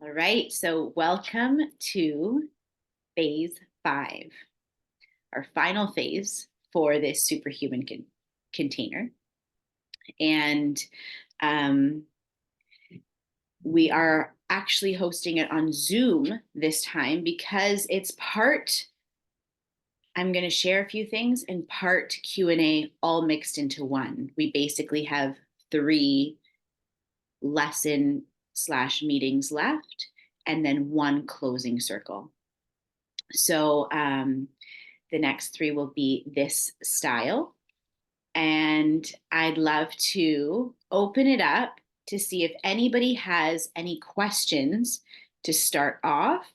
All right, so welcome to phase 5, our final phase for this superhuman container. And um, we are actually hosting it on Zoom this time because it's part, I'm going to share a few things, and part Q&A all mixed into one. We basically have 3 lesson/meetings left, and then 1 closing circle. So the next 3 will be this style. And I'd love to open it up to see if anybody has any questions to start off.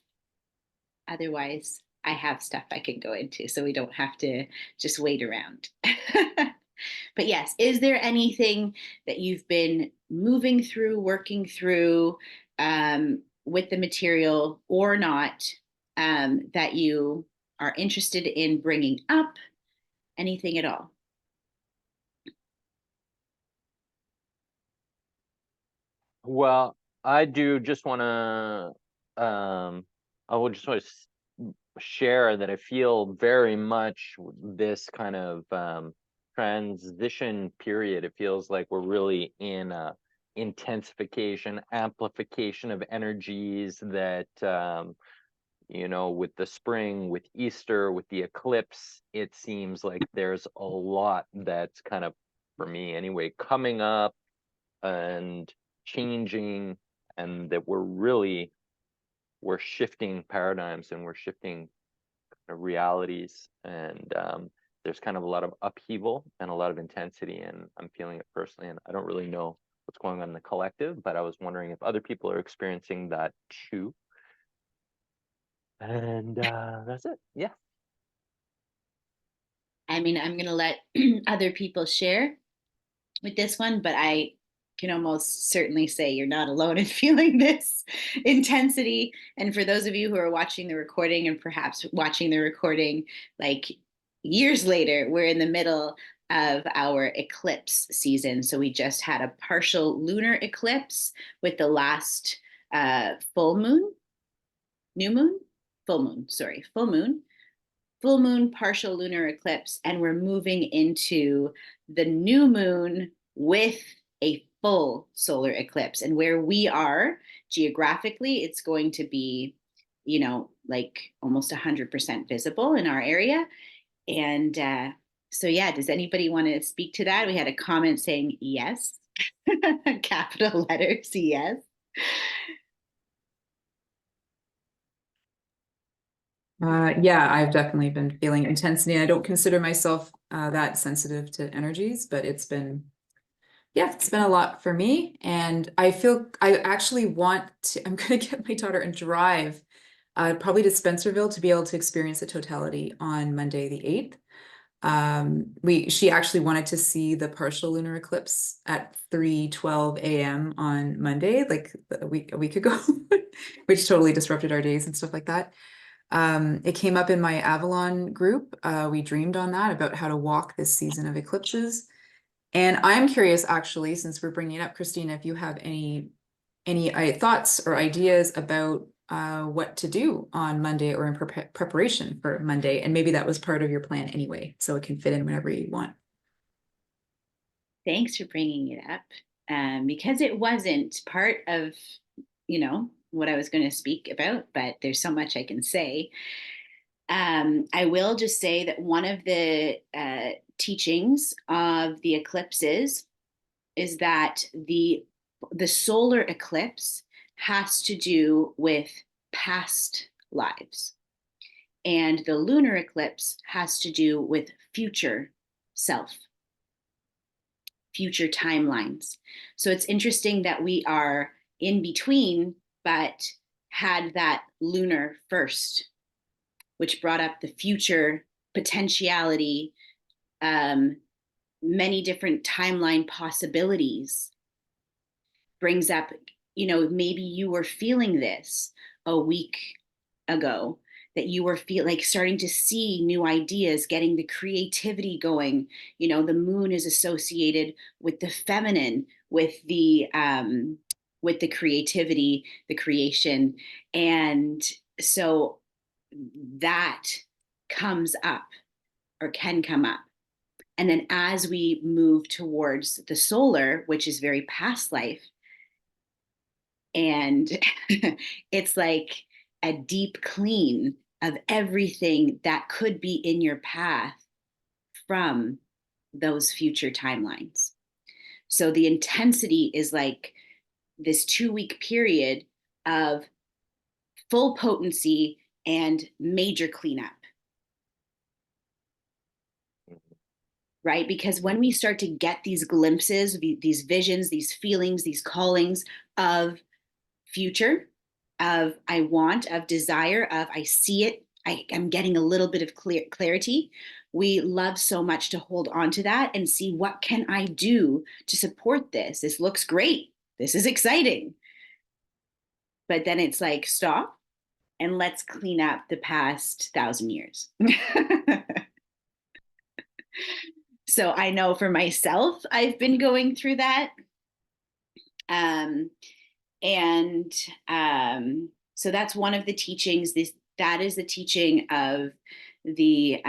Otherwise, I have stuff I can go into so we don't have to just wait around. But yes, is there anything that you've been moving through, working through with the material or not, that you are interested in bringing up? Anything at all? Well, I do just want to, I would just want to share that I feel very much this kind of transition period. It feels like we're really in a intensification, amplification of energies that, with the spring, with Easter, with the eclipse, it seems like there's a lot that's kind of, for me anyway, coming up and changing, and that we're shifting paradigms and we're shifting realities, and there's kind of a lot of upheaval and a lot of intensity, and I'm feeling it personally, and I don't really know what's going on in the collective, but I was wondering if other people are experiencing that too. And that's it. Yeah. I mean, I'm going to let other people share with this one, but I can almost certainly say you're not alone in feeling this intensity. And for those of you who are watching the recording and perhaps watching the recording like years later, we're in the middle of our eclipse season. So we just had a partial lunar eclipse with the last full moon, new moon, full moon, sorry, full moon, partial lunar eclipse, and we're moving into the new moon with a full solar eclipse. And where we are geographically, it's going to be, like almost 100% visible in our area. And so, yeah, does anybody want to speak to that? We had a comment saying yes, capital letters, yes. Yeah, I've definitely been feeling intensity. I don't consider myself that sensitive to energies, but it's been a lot for me. And I feel I actually I'm going to get my daughter and drive probably to Spencerville to be able to experience the totality on Monday, the 8th. She actually wanted to see the partial lunar eclipse at 3:12 a.m. on Monday, like a week ago, which totally disrupted our days and stuff like that. It came up in my Avalon group. We dreamed on that about how to walk this season of eclipses. And I'm curious, actually, since we're bringing it up, Christina, if you have any thoughts or ideas about what to do on Monday or in preparation for Monday. And maybe that was part of your plan anyway, so it can fit in whenever you want. Thanks for bringing it up, because it wasn't part of, what I was going to speak about, but there's so much I can say. I will just say that one of the teachings of the eclipses is that the solar eclipse has to do with past lives, and the lunar eclipse has to do with future self, future timelines. So it's interesting that we are in between, but had that lunar first, which brought up the future potentiality, many different timeline possibilities. Brings up, maybe you were feeling this a week ago, that you were starting to see new ideas, getting the creativity going. The moon is associated with the feminine, with the with the creativity, the creation. And so that comes up or can come up. And then as we move towards the solar, which is very past life, and it's like a deep clean of everything that could be in your path from those future timelines. So the intensity is like this 2-week period of full potency and major cleanup. Right? Because when we start to get these glimpses, these visions, these feelings, these callings of future, of I want, of desire, of I see it, I'm getting a little bit of clarity. We love so much to hold on to that and see, what can I do to support this? This looks great. This is exciting. But then it's like, stop and let's clean up the past 1,000 years. So I know for myself, I've been going through that. And so that's one of the teachings. That is the teaching of the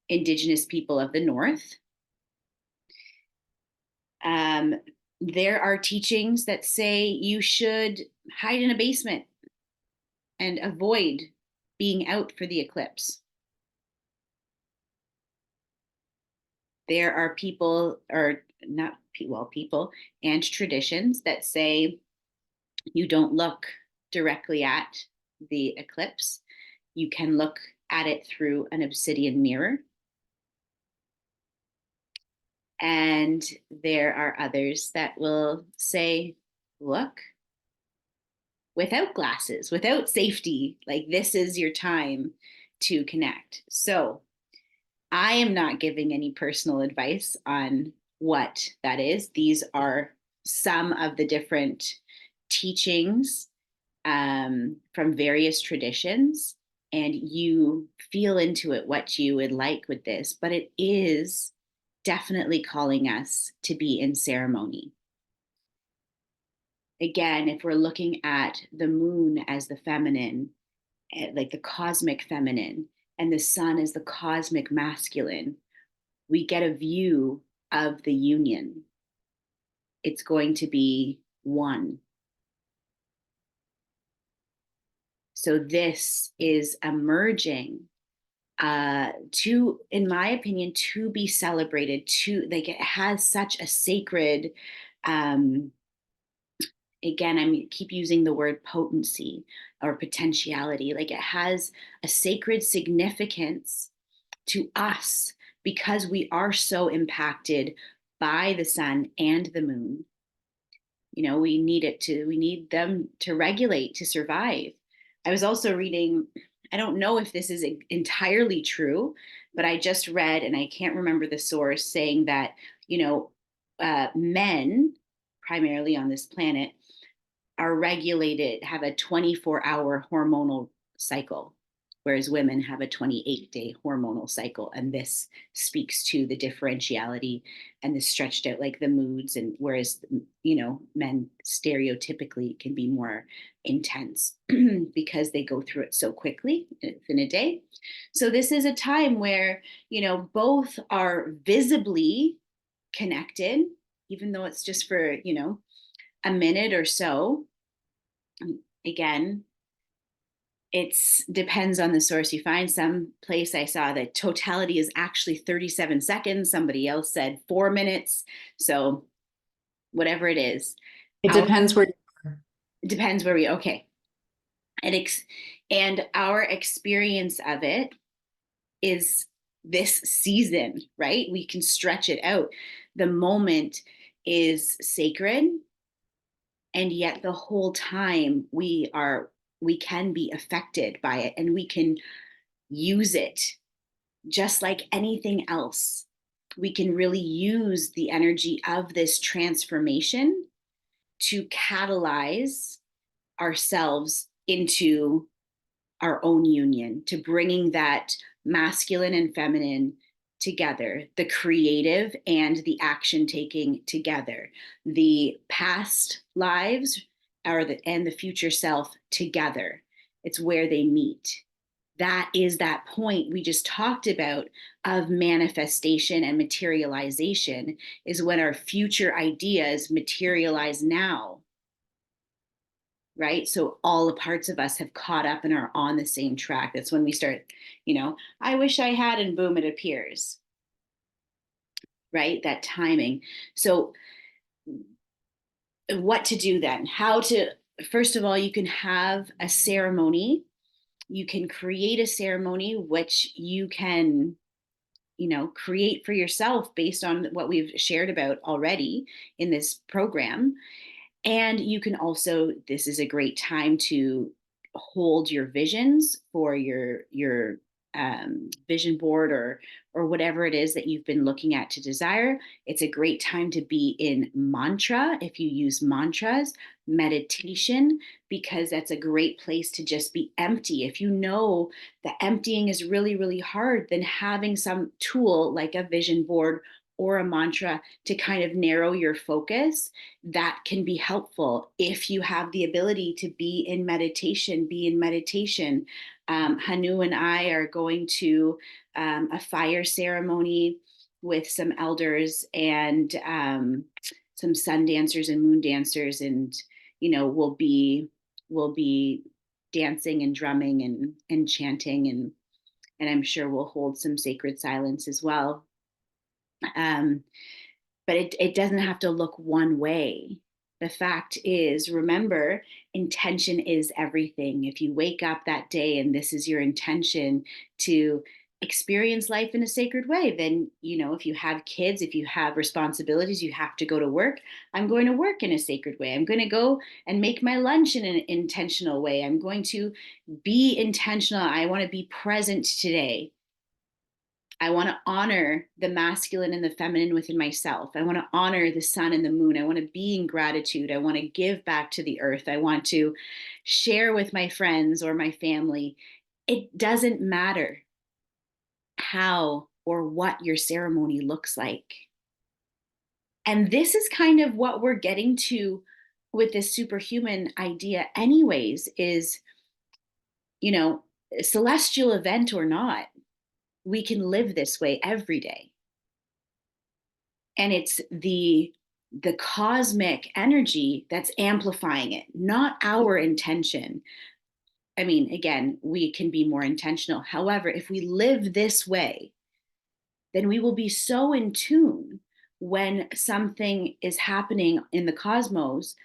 Indigenous people of the North. There are teachings that say you should hide in a basement and avoid being out for the eclipse. There are people, or not people and traditions that say you don't look directly at the eclipse. You can look at it through an obsidian mirror. And there are others that will say, look, without glasses, without safety, like this is your time to connect. So I am not giving any personal advice on what that is. These are some of the different teachings from various traditions, and you feel into it what you would like with this, but it is definitely calling us to be in ceremony. Again, if we're looking at the moon as the feminine, like the cosmic feminine, and the sun as the cosmic masculine, we get a view of the union. It's going to be one. So this is emerging to, in my opinion, to be celebrated, to like it has such a sacred, again, I keep using the word potency or potentiality, like it has a sacred significance to us because we are so impacted by the sun and the moon. You know, we need them to regulate, to survive. I was also reading, I don't know if this is entirely true, but I just read, and I can't remember the source, saying that, men, primarily on this planet, are regulated, have a 24-hour hormonal cycle, whereas women have a 28-day hormonal cycle. And this speaks to the differentiality and the stretched out, like the moods, and whereas, men stereotypically can be more intense because they go through it so quickly in a day. So this is a time where, both are visibly connected, even though it's just for, a minute or so. Again, it depends on the source you find. Some place I saw that totality is actually 37 seconds. Somebody else said 4 minutes. So whatever it is. It depends where. It depends where okay. And our experience of it is this season, right? We can stretch it out. The moment is sacred. And yet the whole time we can be affected by it, and we can use it just like anything else. We can really use the energy of this transformation to catalyze ourselves into our own union, to bringing that masculine and feminine together, the creative and the action taking together, the past lives and the future self together. It's where they meet. That is that point we just talked about of manifestation and materialization, is when our future ideas materialize now, right? So all the parts of us have caught up and are on the same track. That's when we start, I wish I had, and boom, it appears, right? That timing. So what to do then? First of all, you can have a ceremony. You can create a ceremony, which you can, create for yourself based on what we've shared about already in this program. And you can also, this is a great time to hold your visions for your vision board, or whatever it is that you've been looking at to desire. It's a great time to be in mantra, if you use mantras, meditation, because that's a great place to just be empty. If you know that emptying is really, really hard, then having some tool like a vision board or a mantra to kind of narrow your focus, that can be helpful. If you have the ability to be in meditation, be in meditation. Hanu and I are going to a fire ceremony with some elders and some sun dancers and moon dancers, and we'll be dancing and drumming and chanting, and I'm sure we'll hold some sacred silence as well. But it doesn't have to look one way. The fact is, remember, intention is everything. If you wake up that day and this is your intention to experience life in a sacred way, then, if you have kids, if you have responsibilities, you have to go to work. I'm going to work in a sacred way. I'm going to go and make my lunch in an intentional way. I'm going to be intentional. I want to be present today. I want to honor the masculine and the feminine within myself. I want to honor the sun and the moon. I want to be in gratitude. I want to give back to the earth. I want to share with my friends or my family. It doesn't matter how or what your ceremony looks like. And this is kind of what we're getting to with this superhuman idea anyways, is, celestial event or not, we can live this way every day. And it's the cosmic energy that's amplifying it, not our intention. I mean, again, we can be more intentional. However, if we live this way, then we will be so in tune when something is happening in the cosmos,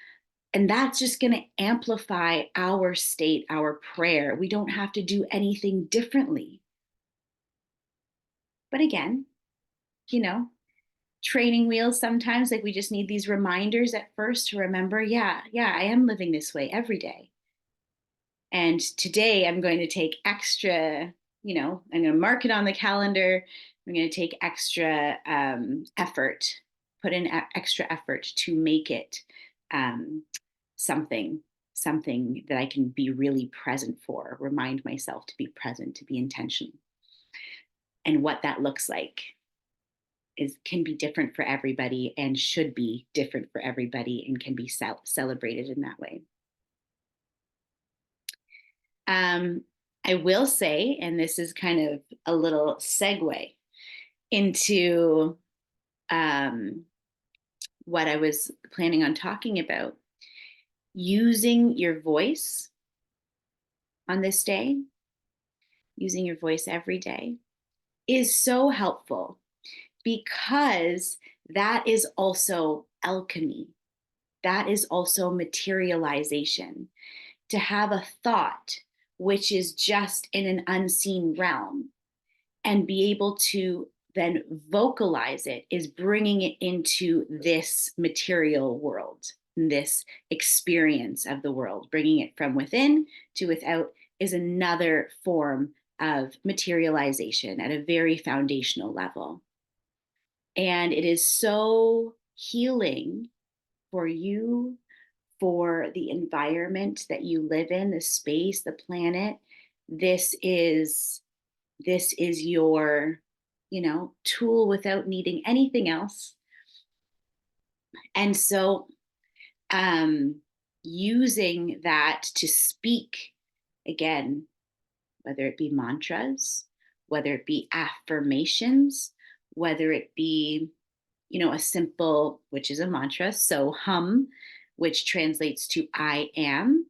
and that's just going to amplify our state, our prayer. We don't have to do anything differently. But again, training wheels sometimes, like we just need these reminders at first to remember, yeah, I am living this way every day. And today I'm going to take extra, I'm going to mark it on the calendar. I'm going to take extra effort, put in extra effort to make it something that I can be really present for, remind myself to be present, to be intentional. And what that looks like can be different for everybody, and should be different for everybody, and can be celebrated in that way. I will say, and this is kind of a little segue into what I was planning on talking about, using your voice on this day, using your voice every day, is so helpful, because that is also alchemy. That is also materialization. To have a thought which is just in an unseen realm and be able to then vocalize it, is bringing it into this material world, this experience of the world. Bringing it from within to without is another form of materialization at a very foundational level. And it is so healing for you, for the environment that you live in, the space, the planet. This is your tool without needing anything else. And so using that to speak again, whether it be mantras, whether it be affirmations, whether it be, a simple, which is a mantra, so hum, which translates to I am,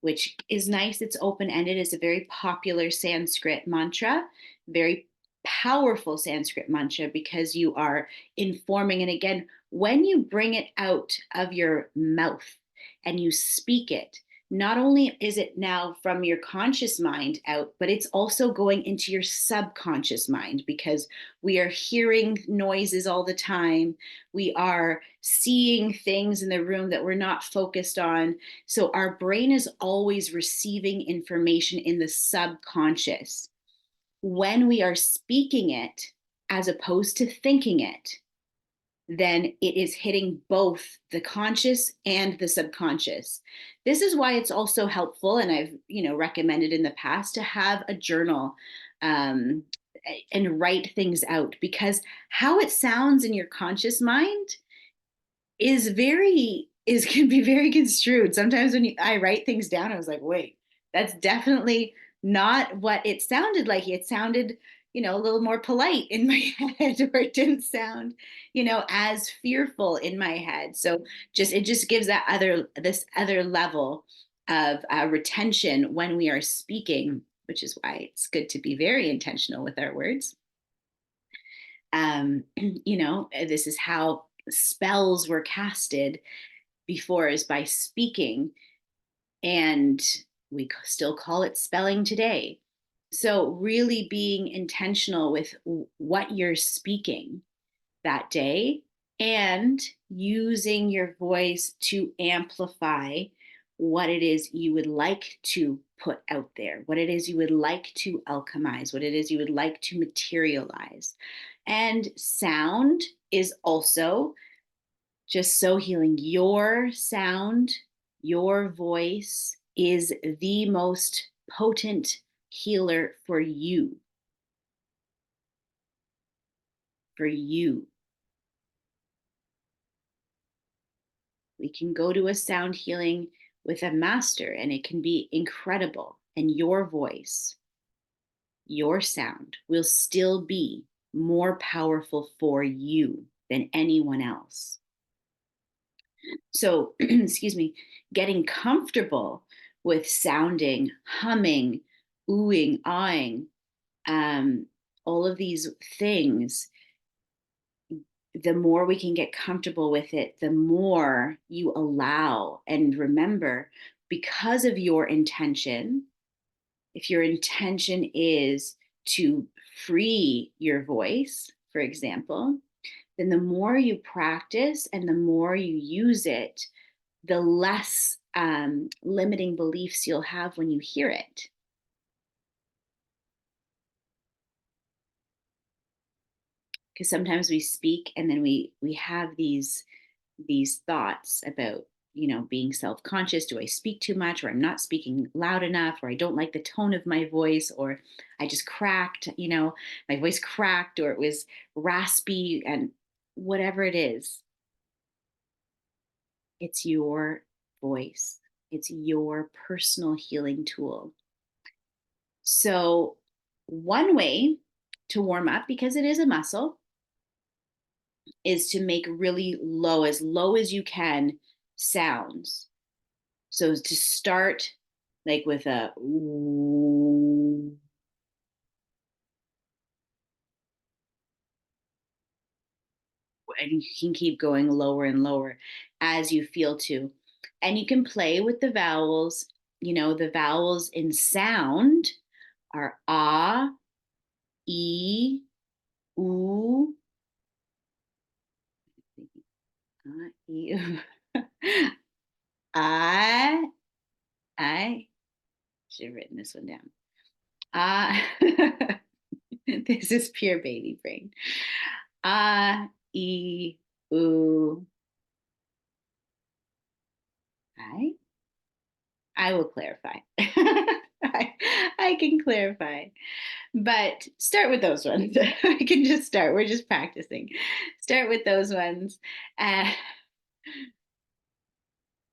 which is nice. It's open ended. It's a very popular Sanskrit mantra, very powerful Sanskrit mantra, because you are informing. And again, when you bring it out of your mouth and you speak it, not only is it now from your conscious mind out, but it's also going into your subconscious mind, because we are hearing noises all the time. We are seeing things in the room that we're not focused on. So our brain is always receiving information in the subconscious. When we are speaking it, as opposed to thinking it, then it is hitting both the conscious and the subconscious. This is why it's also helpful, and I've recommended in the past, to have a journal and write things out, because how it sounds in your conscious mind can be very construed. Sometimes when I write things down, I was like, wait, that's definitely not what it sounded like. It sounded, a little more polite in my head, or it didn't sound, as fearful in my head. So it just gives this other level of retention when we are speaking, which is why it's good to be very intentional with our words. This is how spells were casted before, is by speaking, and we still call it spelling today. So really being intentional with what you're speaking that day, and using your voice to amplify what it is you would like to put out there, what it is you would like to alchemize, what it is you would like to materialize. And sound is also just so healing. Your sound, your voice is the most potent healer for you. For you. We can go to a sound healing with a master, and it can be incredible. And your voice, your sound will still be more powerful for you than anyone else. So, excuse me, getting comfortable with sounding, humming, oohing, awing, all of these things, the more we can get comfortable with it, the more you allow. And remember, because of your intention, if your intention is to free your voice, for example, then the more you practice and the more you use it, the less limiting beliefs you'll have when you hear it. Because sometimes we speak and then we have these thoughts about, being self-conscious. Do I speak too much, or I'm not speaking loud enough, or I don't like the tone of my voice, or I just cracked, my voice cracked, or it was raspy, and whatever it is, it's your voice. It's your personal healing tool. So one way to warm up, because it is a muscle, is to make really low as you can sounds. So to start like with a ooh, and you can keep going lower and lower as you feel to. And you can play with the vowels. The vowels in sound are ah, e, oo, e, I should have written this one down. This is pure baby brain. E, oo, I. I will clarify. I can clarify. But start with those ones. We can just start. We're just practicing. Start with those ones. Uh,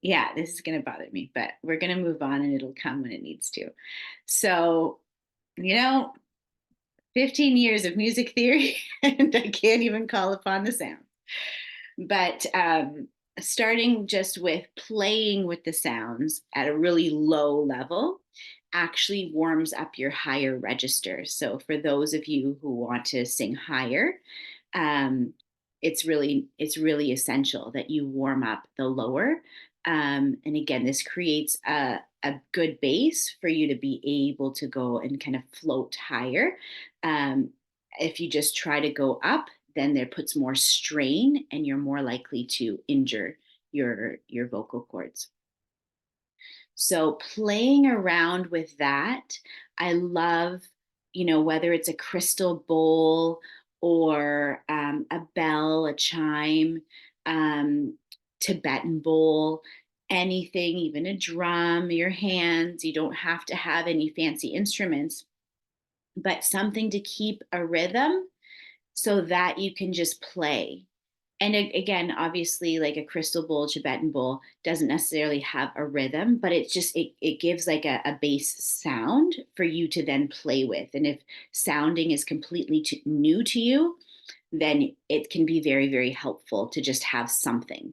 yeah, this is going to bother me, but we're going to move on and it'll come when it needs to. So, you know, 15 years of music theory, and I can't even call upon the sound. But starting just with playing with the sounds at a really low level actually warms up your higher register. So for those of you who want to sing higher, um, it's really essential that you warm up the lower. And again, this creates a good base for you to be able to go and kind of float higher. Um, if you just try to go up, then there puts more strain and you're more likely to injure your vocal cords. So playing around with that, I love, whether it's a crystal bowl or a bell, a chime, Tibetan bowl, anything, even a drum, your hands. You don't have to have any fancy instruments, but something to keep a rhythm so that you can just play. And again, obviously, like a crystal bowl, Tibetan bowl doesn't necessarily have a rhythm, but it gives like a base sound for you to then play with. And if sounding is completely new to you, then it can be very, very helpful to just have something.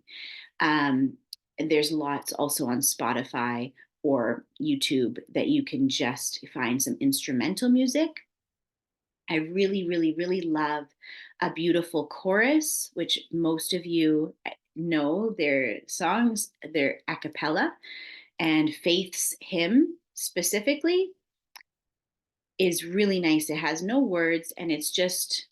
And there's lots also on Spotify or YouTube that you can just find some instrumental music. I really, really, really love A Beautiful Chorus, which most of you know their songs, they're a cappella, and Faith's hymn specifically is really nice. It has no words and it's just,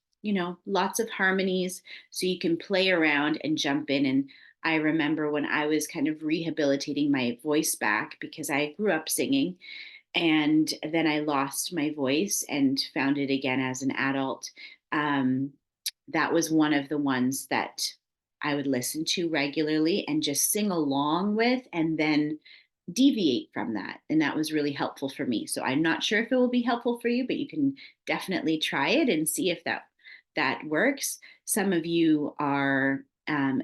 lots of harmonies. So you can play around and jump in. And I remember when I was kind of rehabilitating my voice back because I grew up singing and then I lost my voice and found it again as an adult. Um, that was one of the ones that I would listen to regularly and just sing along with, and then deviate from that. And that was really helpful for me. So I'm not sure if it will be helpful for you, but you can definitely try it and see if that works. Some of you are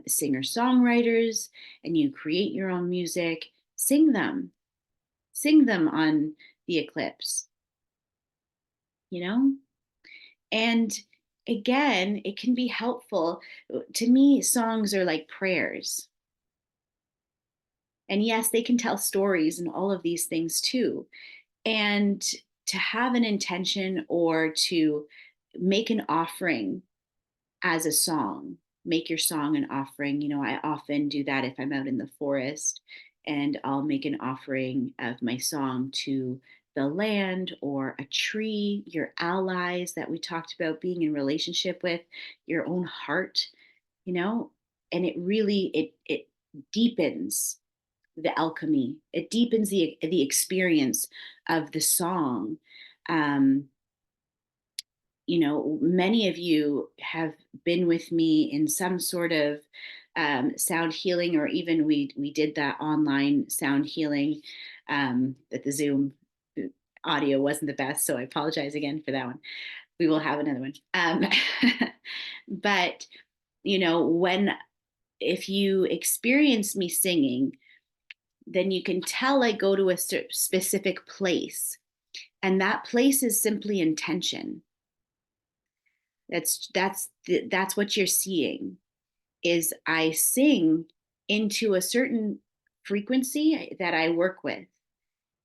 singer songwriters and you create your own music. Sing them on the eclipse, you know? And again, it can be helpful. To me, songs are like prayers. And yes, they can tell stories and all of these things too. And to have an intention or to make an offering as a song, make your song an offering. I often do that if I'm out in the forest and I'll make an offering of my song to the land or a tree, your allies that we talked about being in relationship with, your own heart, you know, and it really it deepens the alchemy. It deepens the experience of the song. Um, many of you have been with me in some sort of sound healing, or even we did that online sound healing that the Zoom audio wasn't the best, so I apologize again for that one. We will have another one. But when if you experience me singing, then you can tell I go to a specific place, and that place is simply intention. That's what you're seeing is I sing into a certain frequency that I work with,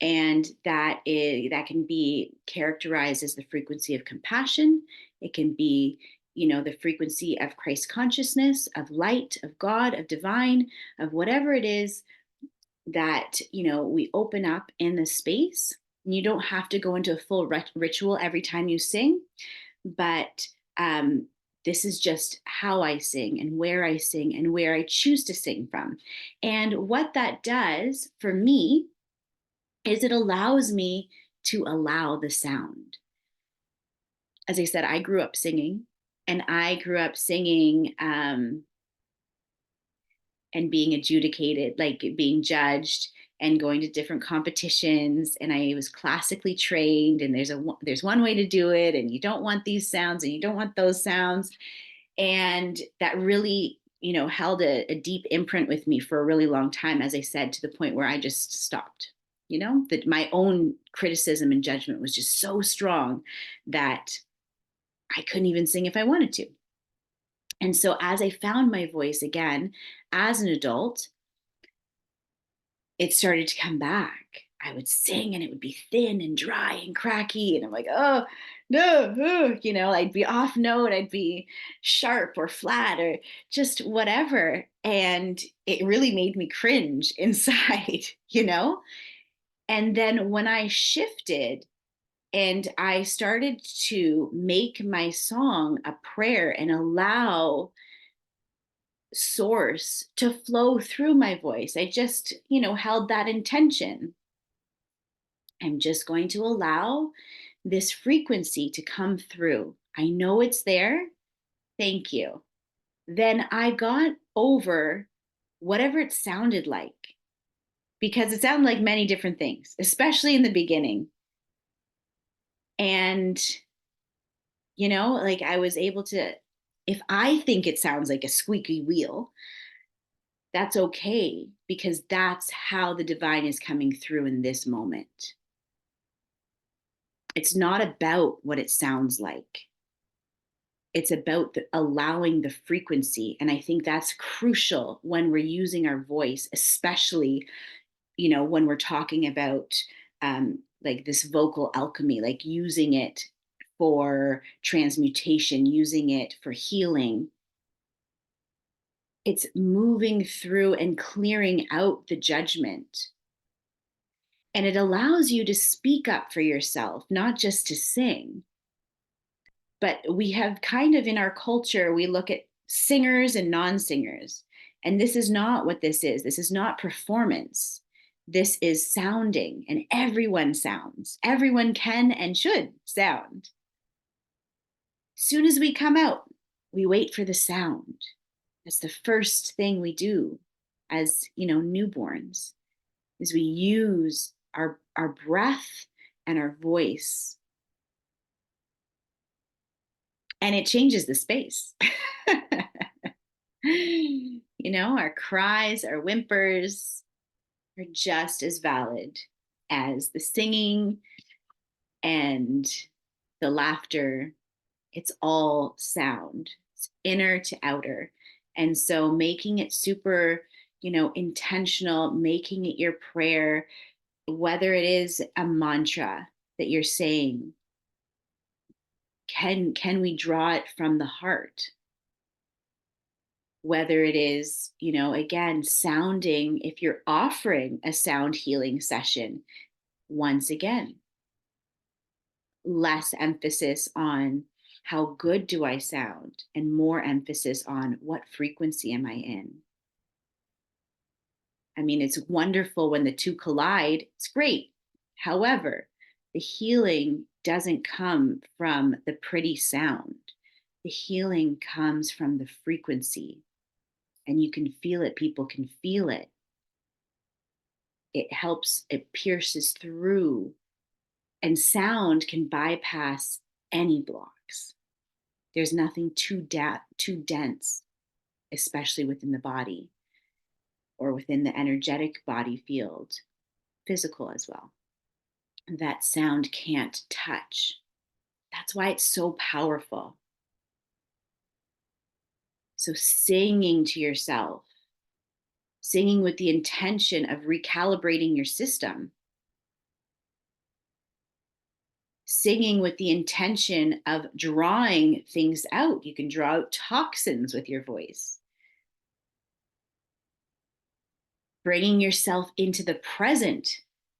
and that can be characterized as the frequency of compassion. It can be the frequency of Christ consciousness, of light, of God, of divine, of whatever it is that we open up in the space. And you don't have to go into a full ritual every time you sing, but this is just how I sing and where I choose to sing from. And what that does for me is it allows me to allow the sound. As I said, I grew up singing, and I grew up singing and being adjudicated, like being judged and going to different competitions, and I was classically trained, and there's one way to do it, and you don't want these sounds and you don't want those sounds. And that really, held a deep imprint with me for a really long time, as I said, to the point where I just stopped. That my own criticism and judgment was just so strong that I couldn't even sing if I wanted to. And so as I found my voice again as an adult, it started to come back. I would sing and it would be thin and dry and cracky. And I'm like, oh, no, I'd be off note, I'd be sharp or flat or just whatever. And it really made me cringe inside. And then when I shifted and I started to make my song a prayer and allow source to flow through my voice, I just, held that intention. I'm just going to allow this frequency to come through. I know it's there. Thank you. Then I got over whatever it sounded like, because it sounded like many different things, especially in the beginning. And, like I was able to, if I think it sounds like a squeaky wheel, that's okay, because that's how the divine is coming through in this moment. It's not about what it sounds like. It's about allowing the frequency. And I think that's crucial when we're using our voice, especially, when we're talking about like this vocal alchemy, like using it for transmutation, using it for healing. It's moving through and clearing out the judgment. And it allows you to speak up for yourself, not just to sing. But we have kind of, in our culture, we look at singers and non-singers. And this is not what this is. This is not performance. This is sounding, and everyone sounds. Everyone can and should sound. As soon as we come out, we wait for the sound. That's the first thing we do as, newborns, is we use our breath and our voice. And it changes the space. Our cries, our whimpers are just as valid as the singing and the laughter. It's all sound. It's inner to outer. And so making it super, intentional, making it your prayer, whether it is a mantra that you're saying, can we draw it from the heart? Whether it is, again, sounding, if you're offering a sound healing session, once again, less emphasis on how good do I sound and more emphasis on what frequency am I in. I mean, it's wonderful when the two collide, it's great. However, the healing doesn't come from the pretty sound. The healing comes from the frequency. And you can feel it, people can feel it. It helps, it pierces through. And sound can bypass any blocks. There's nothing too dense, especially within the body or within the energetic body field, physical as well, that sound can't touch. That's why it's so powerful. So singing to yourself, singing with the intention of recalibrating your system, singing with the intention of drawing things out. You can draw out toxins with your voice. Bringing yourself into the present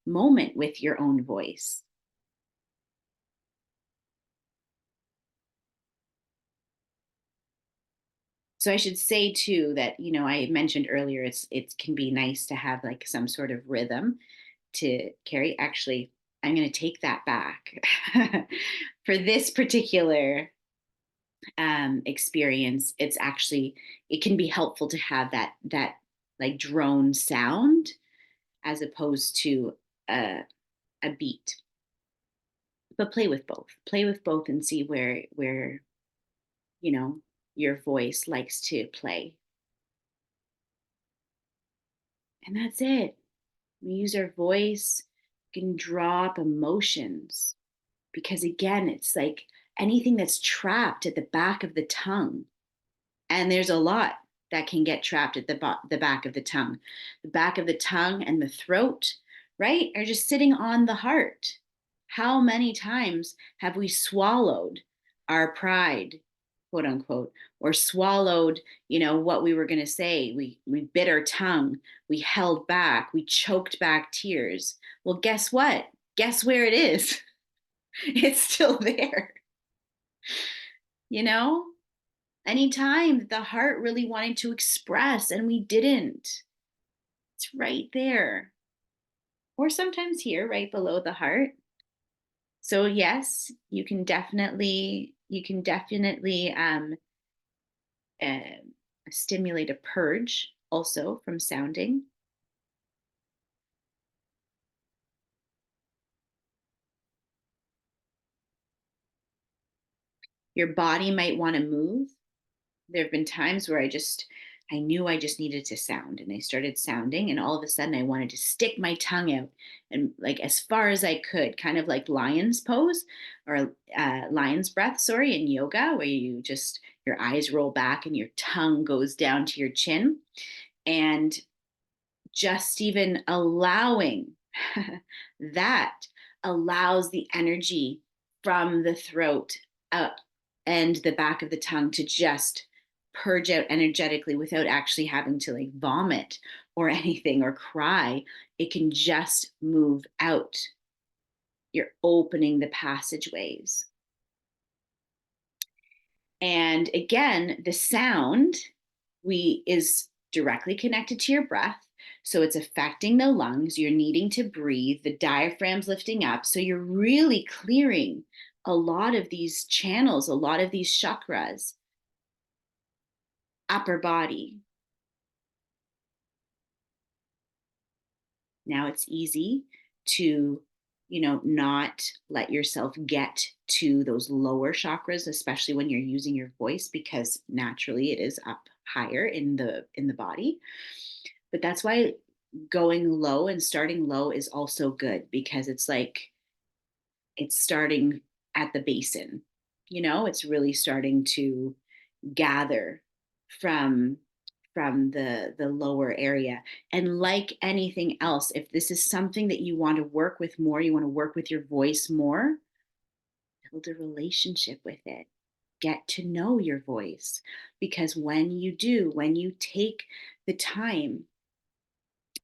moment with your own voice. So I should say too that, I mentioned earlier, it can be nice to have like some sort of rhythm to carry. Actually, I'm going to take that back. For this particular experience, it can be helpful to have that like drone sound as opposed to a beat. But play with both. Play with both and see where you know your voice likes to play. And that's it. We use our voice, we can draw up emotions because again, it's like anything that's trapped at the back of the tongue. And there's a lot that can get trapped at the back of the tongue. The back of the tongue and the throat, right, are just sitting on the heart. How many times have we swallowed our pride, quote unquote, or swallowed, what we were going to say? We bit our tongue, we held back, we choked back tears. Well, guess what? Guess where it is? It's still there. You know, anytime the heart really wanted to express and we didn't, it's right there. Or sometimes here, right below the heart. So yes, you can definitely uh, stimulate a purge also from sounding. Your body might want to move. There have been times where I knew I just needed to sound and I started sounding and all of a sudden I wanted to stick my tongue out and like as far as I could, kind of like lion's pose or lion's breath, sorry, in yoga, where your eyes roll back and your tongue goes down to your chin. And just even allowing that allows the energy from the throat up and the back of the tongue to just purge out energetically without actually having to like vomit or anything or cry. It can just move out. You're opening the passageways. And again, the sound is directly connected to your breath. So it's affecting the lungs. You're needing to breathe. The diaphragm's lifting up. So you're really clearing a lot of these channels, a lot of these chakras, upper body. Now it's easy to, not let yourself get to those lower chakras, especially when you're using your voice, because naturally it is up higher in the body. But that's why going low and starting low is also good, because it's like it's starting at the basin. It's really starting to gather from the lower area. And like anything else, if this is something that you want to work with more, you want to work with your voice more, build a relationship with it. Get to know your voice, because when you take the time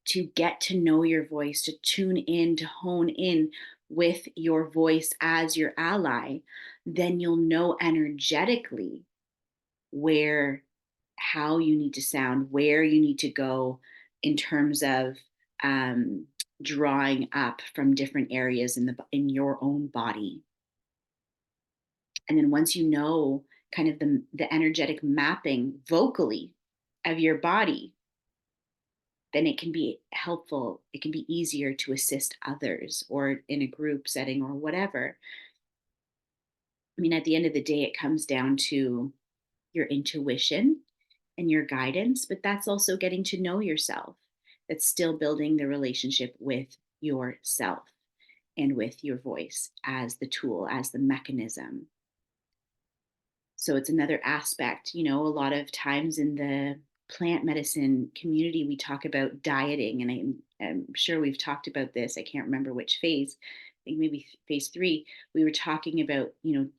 to get to know your voice, to tune in, to hone in with your voice as your ally, then you'll know energetically how you need to sound, where you need to go in terms of drawing up from different areas in your own body. And then once you know kind of the energetic mapping vocally of your body, then it can be helpful. It can be easier to assist others or in a group setting or whatever. I mean, at the end of the day, it comes down to your intuition and your guidance, but that's also getting to know yourself. That's still building the relationship with yourself and with your voice as the tool, as the mechanism. So it's another aspect. A lot of times in the plant medicine community, we talk about dieting, and I'm sure we've talked about this. I can't remember which phase. I think maybe phase 3. We were talking about,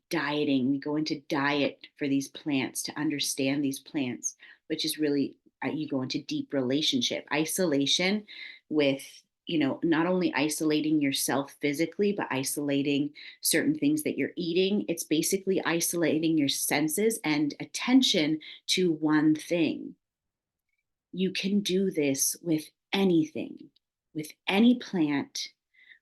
dieting. We go into diet for these plants to understand these plants, which is really you go into deep relationship, isolation with, not only isolating yourself physically, but isolating certain things that you're eating. It's basically isolating your senses and attention to one thing. You can do this with anything, with any plant,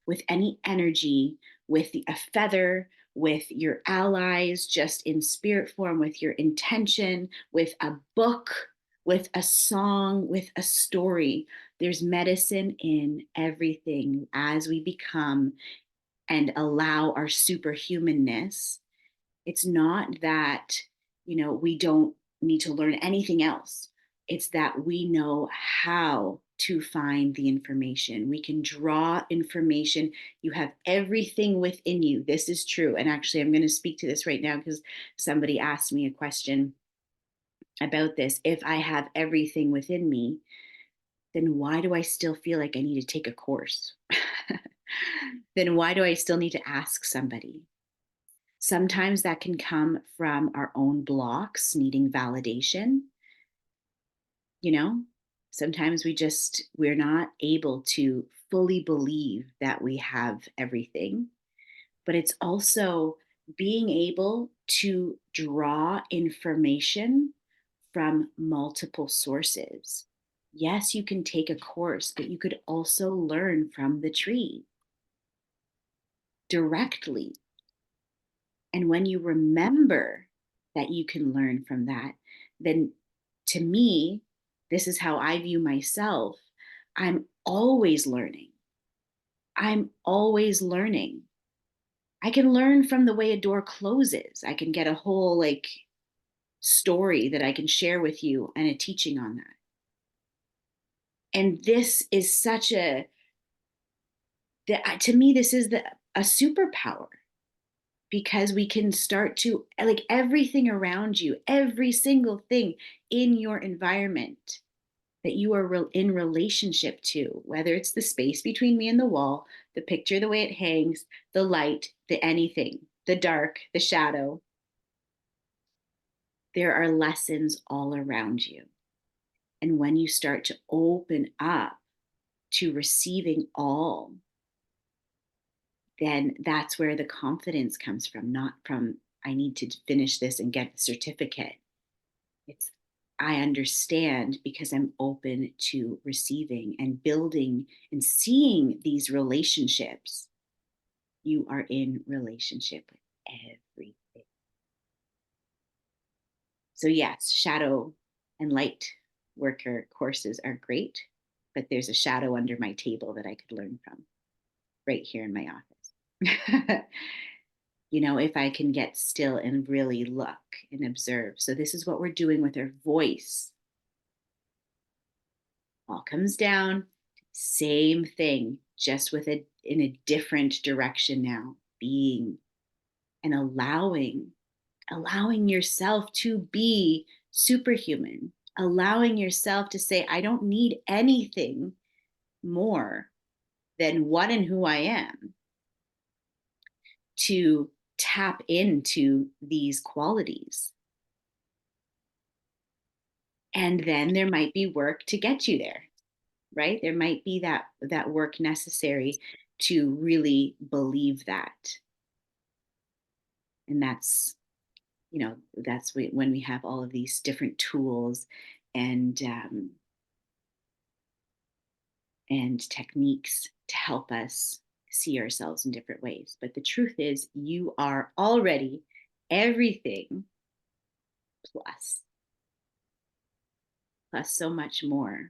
with any energy, with a feather, with your allies, just in spirit form, with your intention, with a book, with a song, with a story. There's medicine in everything as we become and allow our superhumanness. It's not that, we don't need to learn anything else. It's that we know how to find the information. We can draw information. You have everything within you. This is true. And actually, I'm going to speak to this right now because somebody asked me a question about this. If I have everything within me, then why do I still feel like I need to take a course? Then why do I still need to ask somebody? Sometimes that can come from our own blocks needing validation. You know, sometimes we're not able to fully believe that we have everything, but it's also being able to draw information from multiple sources. Yes, you can take a course, but you could also learn from the tree directly. And when you remember that you can learn from that, then to me, this is how I view myself. I'm always learning. I'm always learning. I can learn from the way a door closes. I can get a whole story that I can share with you and a teaching on that. And this is to me, this is a superpower, because we can start to, like, everything around you, every single thing in your environment that you are in relationship to, whether it's the space between me and the wall, the picture, the way it hangs, the light, the anything, the dark, the shadow, there are lessons all around you. And when you start to open up to receiving all, then that's where the confidence comes from, not from, I need to finish this and get the certificate. It's, I understand because I'm open to receiving and building and seeing these relationships. You are in relationship with everything. So yes, shadow and light worker courses are great, but there's a shadow under my table that I could learn from right here in my office. If I can get still and really look and observe. So this is what we're doing with our voice. All comes down, same thing, just in a different direction now, being and allowing yourself to be superhuman, allowing yourself to say, I don't need anything more than what and who I am to tap into these qualities. And then there might be work to get you there, right? There might be that work necessary to really believe that. And that's when we have all of these different tools and techniques to help us see ourselves in different ways. But the truth is, you are already everything plus so much more.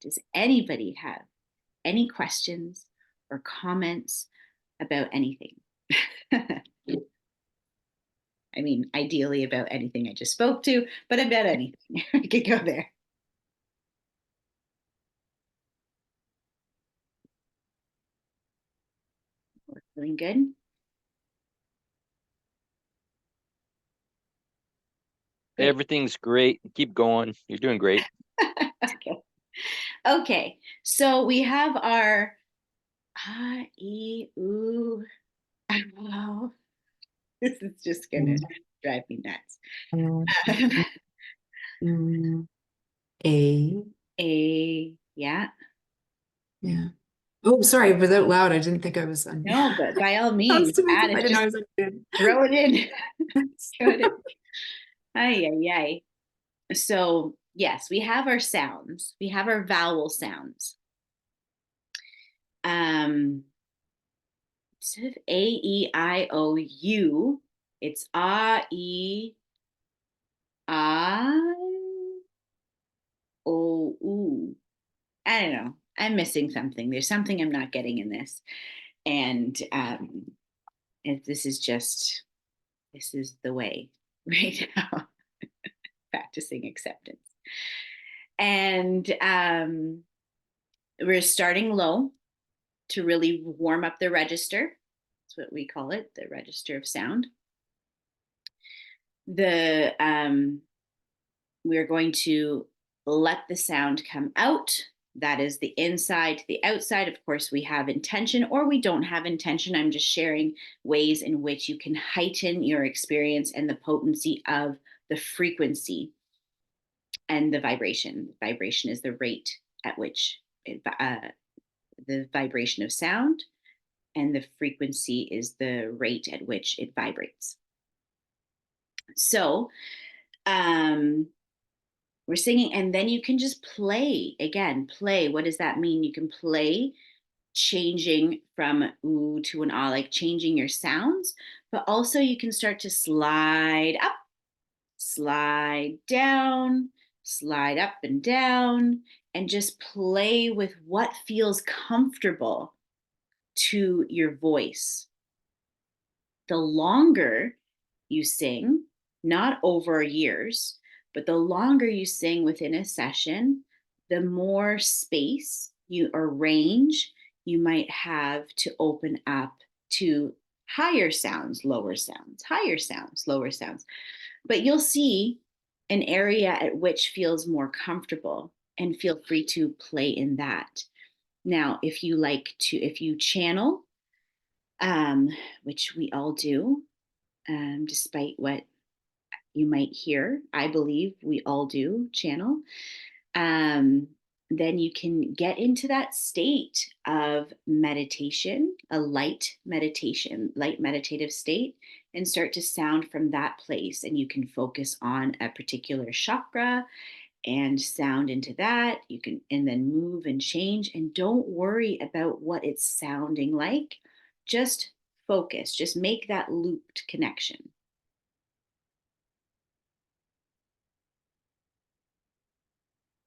Does anybody have any questions or comments about anything? I mean, ideally about anything I just spoke to, but about anything. We could go there. We're doing good. Everything's great. Keep going. You're doing great. Okay. So we have our ah, e, ooh. Wow. This is just gonna drive me nuts. A. Yeah. Yeah. Oh, sorry, was that loud? I didn't think I was on. No, but by all means, I add it. didn't know I was Throw it in. Throw it in. Ay, ay, ay. So yes, we have our sounds. We have our vowel sounds. Instead of A, E, I, O, U, it's ah, E, I, oh, ooh, I don't know. I'm missing something. There's something I'm not getting in this. And this is just, this is the way right now, practicing acceptance. And we're starting low to really warm up the register. That's what we call it, the register of sound. We're going to let the sound come out. That is the inside to the outside. Of course, we have intention or we don't have intention. I'm just sharing ways in which you can heighten your experience and the potency of the frequency and the vibration. Vibration is the rate at which the vibration of sound, and the frequency is the rate at which it vibrates. So, we're singing, and then you can just play again. Play. What does that mean? You can play, changing from ooh to an ah, like changing your sounds, but also you can start to slide up, slide down, slide up and down, and just play with what feels comfortable to your voice. The longer you sing, not over years, but the longer you sing within a session, the more space you or range you might have to open up to higher sounds, lower sounds, higher sounds, lower sounds. But you'll see an area at which feels more comfortable, and feel free to play in that. Now, if you channel, which we all do, despite what you might hear, I believe we all do channel. Then you can get into that state of meditation, a light meditation, light meditative state, and start to sound from that place. And you can focus on a particular chakra and sound into that. You can, and then move and change. And don't worry about what it's sounding like. Just focus, just make that looped connection.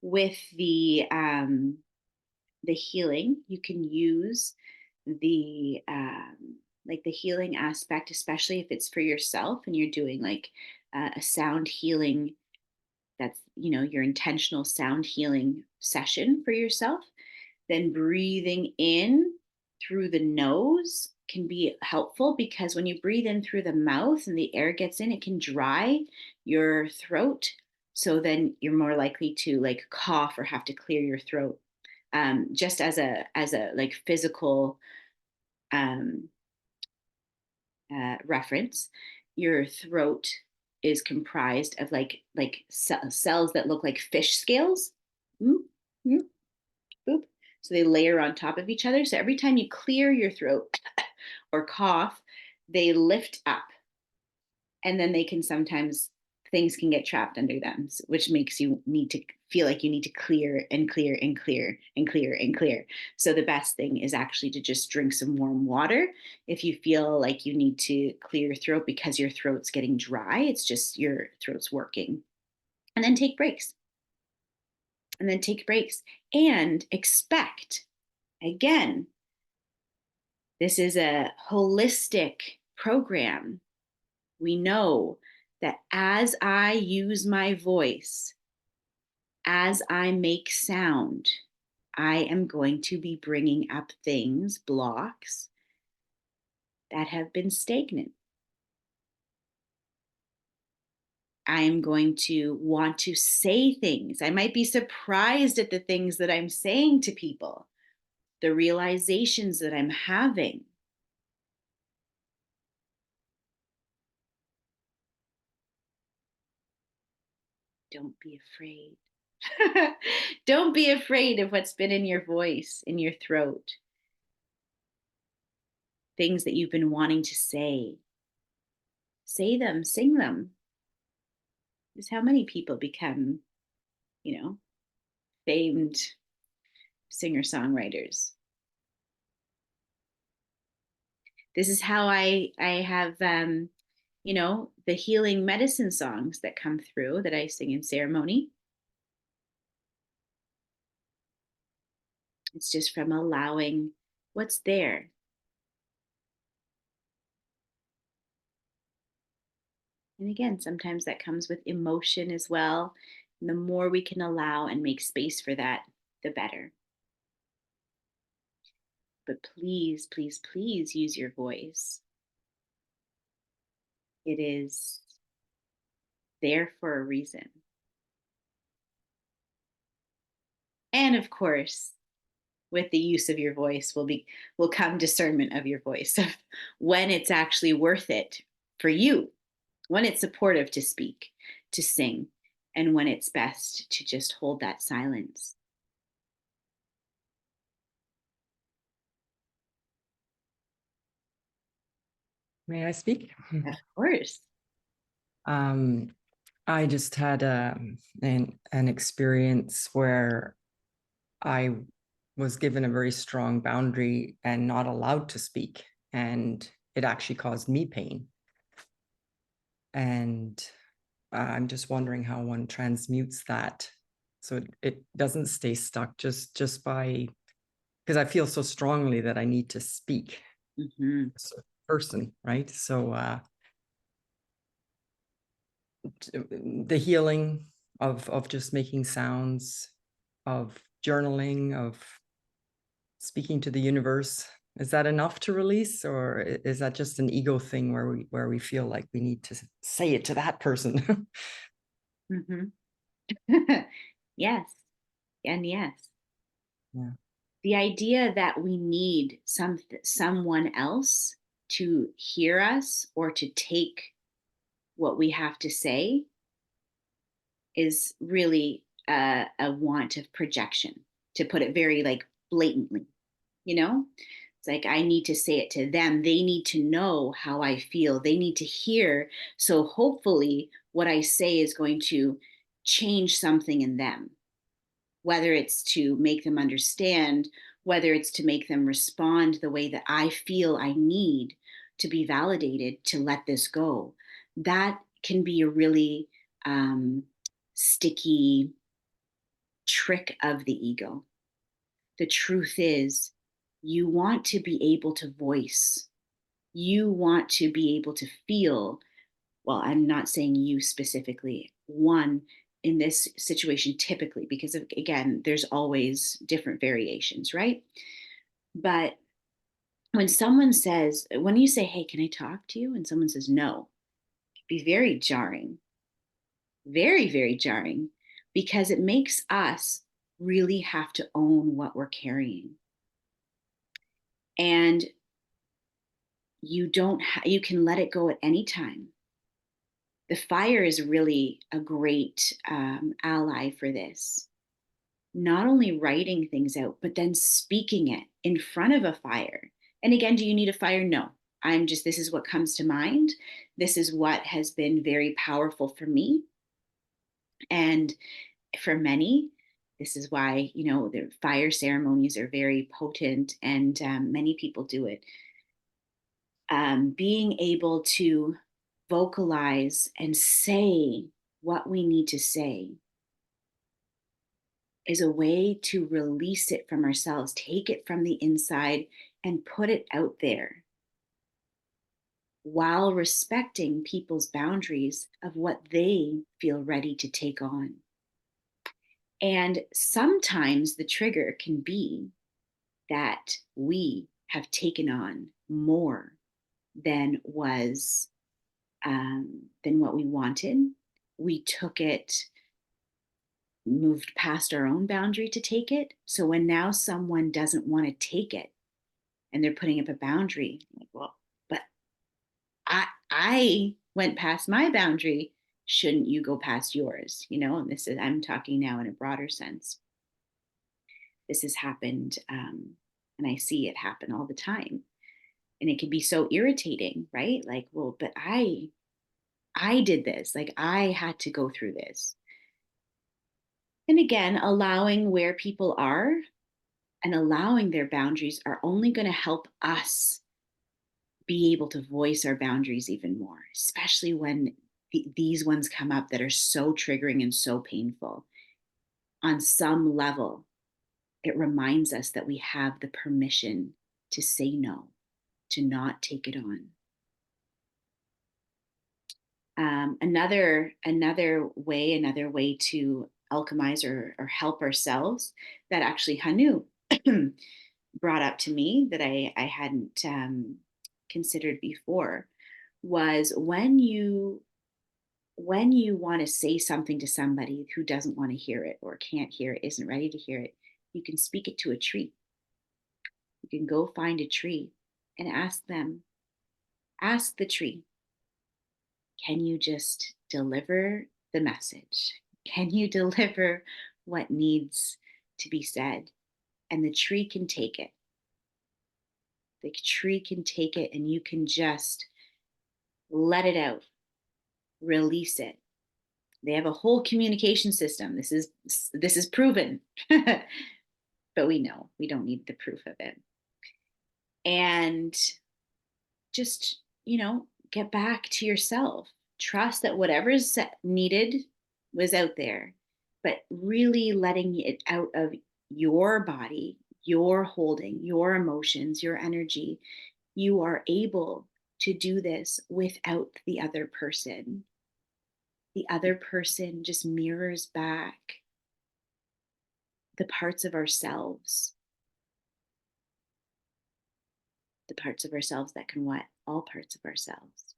With the healing, you can use the like the healing aspect, especially if it's for yourself and you're doing like a sound healing, that's, you know, your intentional sound healing session for yourself. Then breathing in through the nose can be helpful, because when you breathe in through the mouth and the air gets in, it can dry your throat. So then you're more likely to like cough or have to clear your throat. Just as a like physical um, reference, your throat is comprised of like cells that look like fish scales. Mm, mm, boop. So they layer on top of each other. So every time you clear your throat or cough, they lift up. And then they can sometimes, things can get trapped under them, which makes you need to feel like you need to clear and clear and clear and clear and clear. So the best thing is actually to just drink some warm water if you feel like you need to clear your throat because your throat's getting dry. It's just your throat's working. And then take breaks. And then take breaks and expect, again, this is a holistic program. We know that as I use my voice, as I make sound, I am going to be bringing up things, blocks that have been stagnant. I am going to want to say things. I might be surprised at the things that I'm saying to people, the realizations that I'm having. Don't be afraid. Don't be afraid of what's been in your voice, in your throat. Things that you've been wanting to say. Say them, sing them. Is how many people become, you know, famed singer-songwriters. This is how I have the healing medicine songs that come through that I sing in ceremony. It's just from allowing what's there. And again, sometimes that comes with emotion as well. And the more we can allow and make space for that, the better. But please, please, please use your voice. It is there for a reason. And of course, with the use of your voice will come discernment of your voice, of when it's actually worth it for you, when it's supportive to speak, to sing, and when it's best to just hold that silence. May I speak? Of course. I just had an experience where I was given a very strong boundary and not allowed to speak, and it actually caused me pain. And I'm just wondering how one transmutes that so it doesn't stay stuck just by, because I feel so strongly that I need to speak as a person, right? So the healing of just making sounds, of journaling, of speaking to the universe, is that enough to release, or is that just an ego thing where we feel like we need to say it to that person? Yes, and yes. Yeah. The idea that we need someone else to hear us or to take what we have to say is really a want of projection, to put it very like blatantly. It's like, I need to say it to them. They need to know how I feel. They need to hear. So hopefully what I say is going to change something in them, whether it's to make them understand, whether it's to make them respond the way that I feel I need to be validated to let this go. That can be a really sticky trick of the ego. The truth is, you want to be able to voice, you want to be able to feel. Well, I'm not saying you specifically, one in this situation typically, because again, there's always different variations, right? But when when you say, hey, can I talk to you? And someone says no, it'd be very jarring, very, very jarring, because it makes us really have to own what we're carrying. And you can let it go at any time. The fire is really a great ally for this. Not only writing things out, but then speaking it in front of a fire. And again, do you need a fire? No. This is what comes to mind. This is what has been very powerful for me. And for many, this is why, the fire ceremonies are very potent, and many people do it. Being able to vocalize and say what we need to say is a way to release it from ourselves, take it from the inside and put it out there, while respecting people's boundaries of what they feel ready to take on. And sometimes the trigger can be that we have taken on more than was than what we wanted. We took it, moved past our own boundary to take it. So when now someone doesn't want to take it and they're putting up a boundary, like, well, but I went past my boundary. Shouldn't you go past yours? And I'm talking now in a broader sense. This has happened, and I see it happen all the time. And it can be so irritating, right? Like, well, but I did this. Like, I had to go through this. And again, allowing where people are and allowing their boundaries are only going to help us be able to voice our boundaries even more, especially when these ones come up that are so triggering and so painful. On some level, it reminds us that we have the permission to say no, to not take it on. Another way to alchemize or help ourselves that actually Hanu brought up to me that I hadn't considered before was when you want to say something to somebody who doesn't want to hear it or can't hear it, isn't ready to hear it, you can speak it to a tree. You can go find a tree and ask the tree, can you just deliver the message? Can you deliver what needs to be said? And the tree can take it. The tree can take it and you can just let it out, release it. They have a whole communication system. This is proven. But we know we don't need the proof of it. And just, get back to yourself. Trust that whatever's needed was out there, but really letting it out of your body, your holding, your emotions, your energy. You are able to do this without the other person. The other person just mirrors back the parts of ourselves. The parts of ourselves that can what? All parts of ourselves.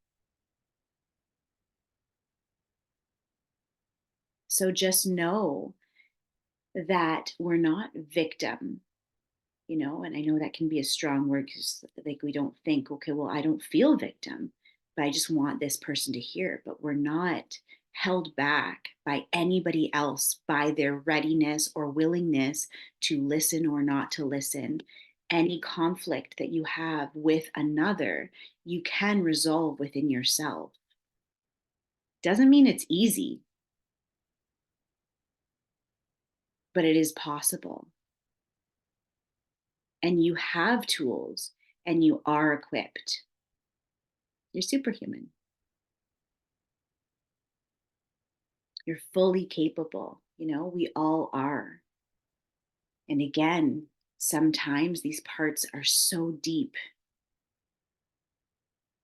So just know that we're not victim, and I know that can be a strong word because like we don't think, okay, well, I don't feel victim, but I just want this person to hear. But we're not held back by anybody else, by their readiness or willingness to listen or not to listen. Any conflict that you have with another, you can resolve within yourself. Doesn't mean it's easy, but it is possible. And you have tools and you are equipped. You're superhuman. You're fully capable. We all are. And again, sometimes these parts are so deep.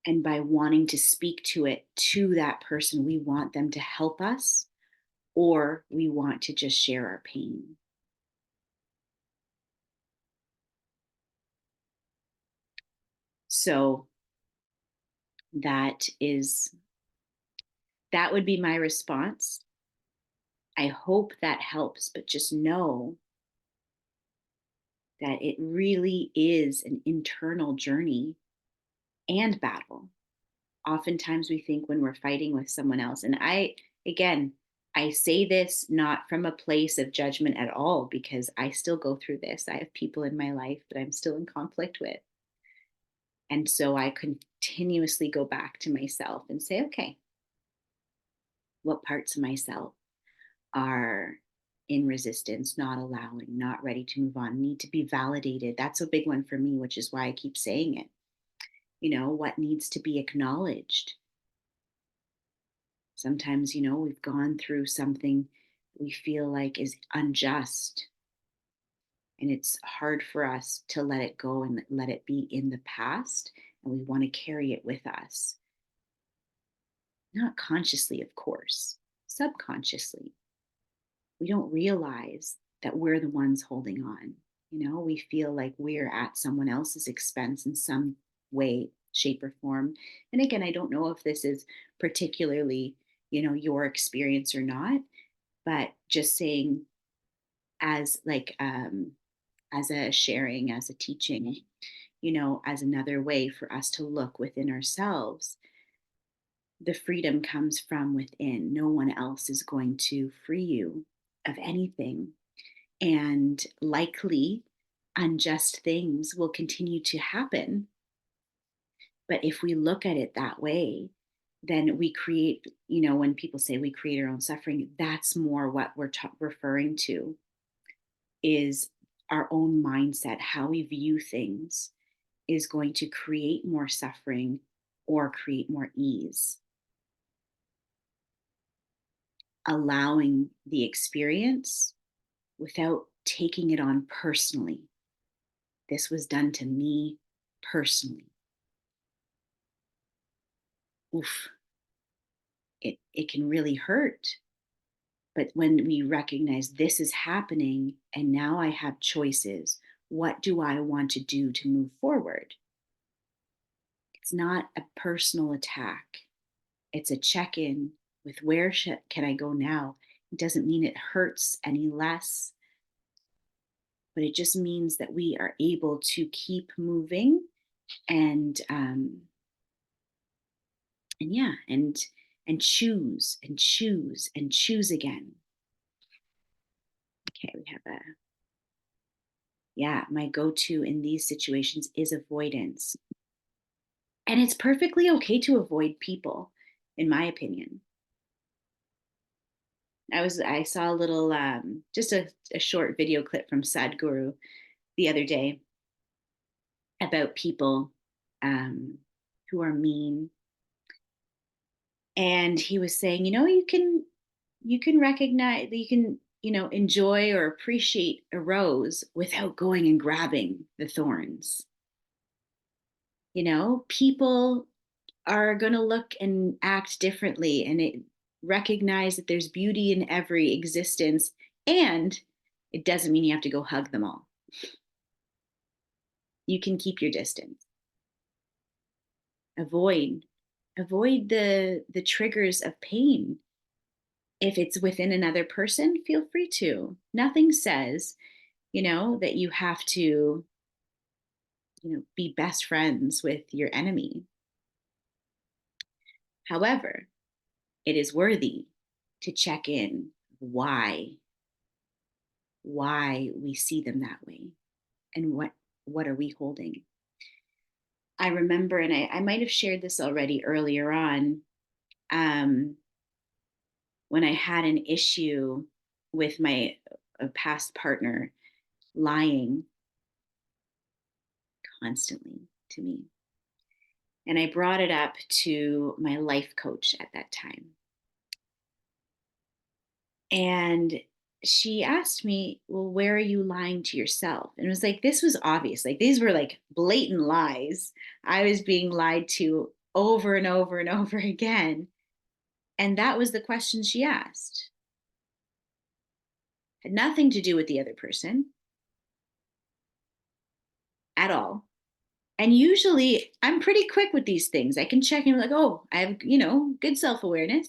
And by wanting to speak to it to that person, we want them to help us, or we want to just share our pain. So that would be my response. I hope that helps, but just know that it really is an internal journey and battle. Oftentimes we think when we're fighting with someone else, and I say this not from a place of judgment at all, because I still go through this. I have people in my life that I'm still in conflict with. And so I continuously go back to myself and say, okay, what parts of myself are in resistance, not allowing, not ready to move on, need to be validated? That's a big one for me, which is why I keep saying it. What needs to be acknowledged? Sometimes, we've gone through something we feel like is unjust. And it's hard for us to let it go and let it be in the past. And we want to carry it with us. Not consciously, of course, subconsciously. We don't realize that we're the ones holding on. We feel like we're at someone else's expense in some way, shape, or form. And again, I don't know if this is particularly, your experience or not, but just saying as as a sharing, as a teaching, as another way for us to look within ourselves. The freedom comes from within. No one else is going to free you of anything. And likely unjust things will continue to happen. But if we look at it that way, then we create, when people say we create our own suffering, that's more what we're referring to, is our own mindset, how we view things. is going to create more suffering or create more ease. Allowing the experience without taking it on personally. This was done to me personally. Oof. It can really hurt. But when we recognize this is happening and now I have choices, what do I want to do to move forward? It's not a personal attack. It's a check-in with where can I go now? It doesn't mean it hurts any less, but it just means that we are able to keep moving and yeah, and choose and choose and choose again. Okay, we have my go-to in these situations is avoidance. And it's perfectly okay to avoid people, in my opinion. I saw a little, just a short video clip from Sadhguru the other day about people who are mean. And he was saying, you can recognize, you can, enjoy or appreciate a rose without going and grabbing the thorns. People are going to look and act differently, and recognize that there's beauty in every existence, and it doesn't mean you have to go hug them all. You can keep your distance. Avoid the triggers of pain. If it's within another person, feel free to. Nothing says, that you have to, be best friends with your enemy. However, it is worthy to check in why we see them that way, and what are we holding. I remember, and I might have shared this already earlier on, when I had an issue with my past partner lying constantly to me. And I brought it up to my life coach at that time. And she asked me, well, where are you lying to yourself? And it was like, this was obvious. Like, these were like blatant lies. I was being lied to over and over and over again. And that was the question she asked. Had nothing to do with the other person at all. And usually I'm pretty quick with these things. I can check in like, oh, I have, good self-awareness.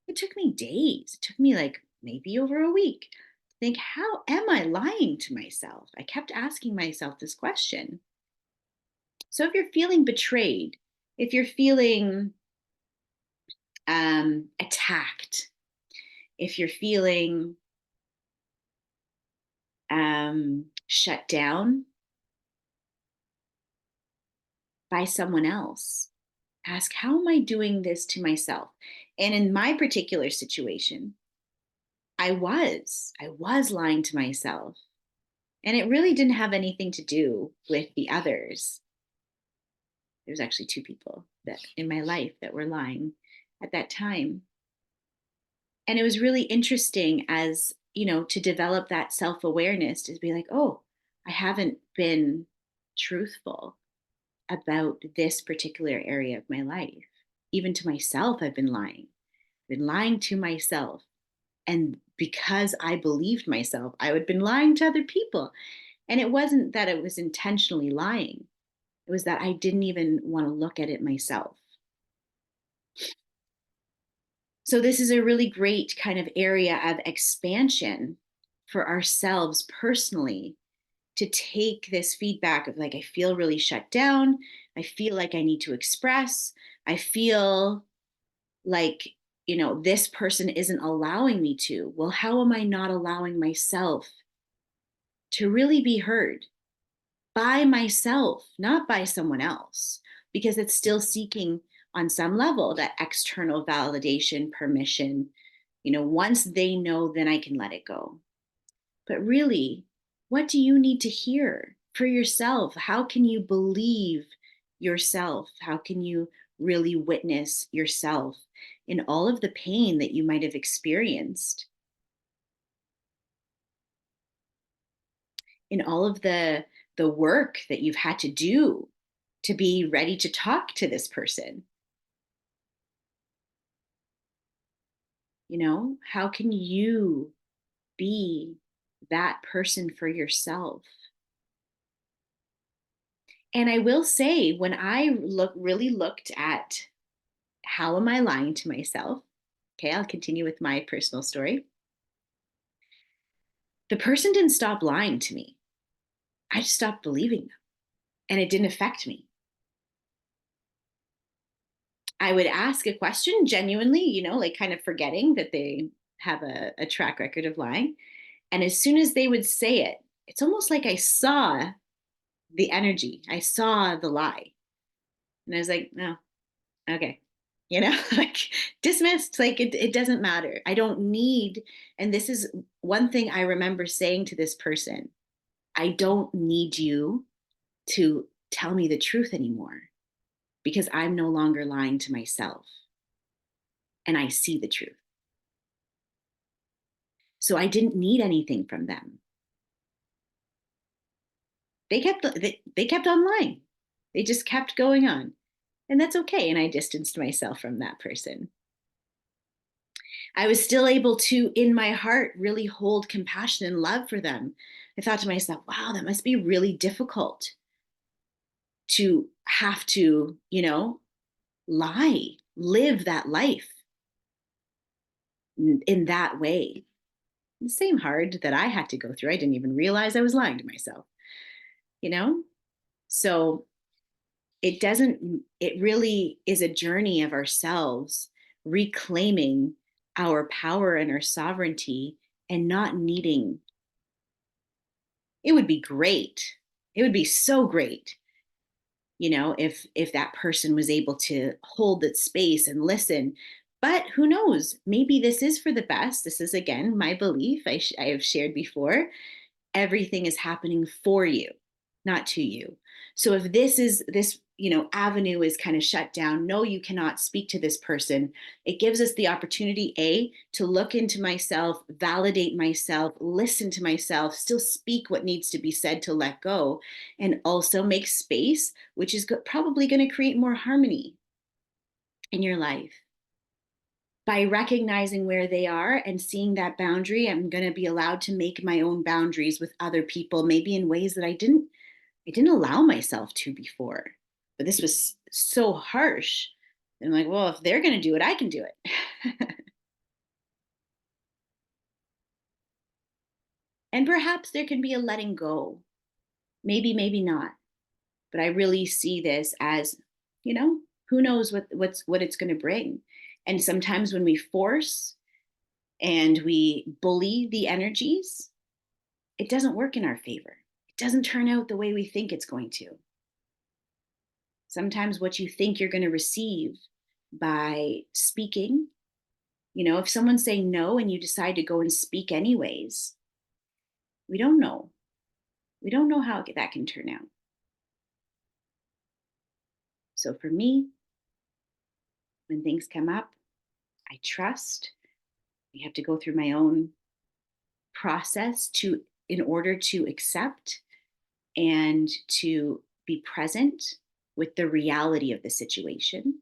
It took me days. It took me like maybe over a week to think, how am I lying to myself? I kept asking myself this question. So if you're feeling betrayed, if you're feeling attacked, if you're feeling shut down by someone else, ask, how am I doing this to myself? And in my particular situation, I was lying to myself, and it really didn't have anything to do with the others. There's actually two people that in my life that were lying at that time. And it was really interesting as, to develop that self-awareness, to be like, oh, I haven't been truthful about this particular area of my life. Even to myself, I've been lying. I've been lying to myself. And because I believed myself, I would have been lying to other people. And it wasn't that it was intentionally lying. It was that I didn't even want to look at it myself. So this is a really great kind of area of expansion for ourselves personally, to take this feedback of like, I feel really shut down. I feel like I need to express. I feel like, this person isn't allowing me to. Well, how am I not allowing myself to really be heard by myself, not by someone else? Because it's still seeking on some level that external validation, permission. Once they know, then I can let it go. But really, what do you need to hear for yourself. How can you believe yourself? How can you really witness yourself in all of the pain that you might have experienced? In all of the work that you've had to do to be ready to talk to this person? You know, how can you be that person for yourself? And I will say, when I really looked at how am I lying to myself? Okay, I'll continue with my personal story. The person didn't stop lying to me. I just stopped believing them, and it didn't affect me. I would ask a question genuinely, you know, like kind of forgetting that they have a track record of lying. And as soon as they would say it, it's almost like I saw the energy, I saw the lie. And I was like, no, okay, you know, like dismissed, like it doesn't matter. I don't need, and this is one thing I remember saying to this person, I don't need you to tell me the truth anymore, because I'm no longer lying to myself and I see the truth. So I didn't need anything from them. They kept on lying. They just kept going on. And that's okay. And I distanced myself from that person. I was still able to, in my heart, really hold compassion and love for them. I thought to myself, wow, that must be really difficult to have to, you know, lie, live that life in that way. The same hard that I had to go through. I didn't even realize I was lying to myself, you know? So it really is a journey of ourselves reclaiming our power and our sovereignty and not needing. It would be great. It would be so great, you know, if that person was able to hold that space and listen. But who knows? Maybe this is for the best. This is, again, my belief. I have shared before. Everything is happening for you, not to you. So if this, you know, avenue is kind of shut down, no, you cannot speak to this person. It gives us the opportunity, to look into myself, validate myself, listen to myself, still speak what needs to be said to let go, and also make space, which is probably going to create more harmony in your life. By recognizing where they are and seeing that boundary, I'm going to be allowed to make my own boundaries with other people, maybe in ways that I didn't allow myself to before. But this was so harsh. I'm like, well, if they're going to do it, I can do it. And perhaps there can be a letting go. Maybe, maybe not. But I really see this as, you know, who knows what it's going to bring. And sometimes when we force and we bully the energies, it doesn't work in our favor. It doesn't turn out the way we think it's going to. Sometimes what you think you're going to receive by speaking, you know, if someone's saying no and you decide to go and speak anyways, we don't know. We don't know how that can turn out. So for me, when things come up, I trust. I have to go through my own process in order to accept and to be present with the reality of the situation.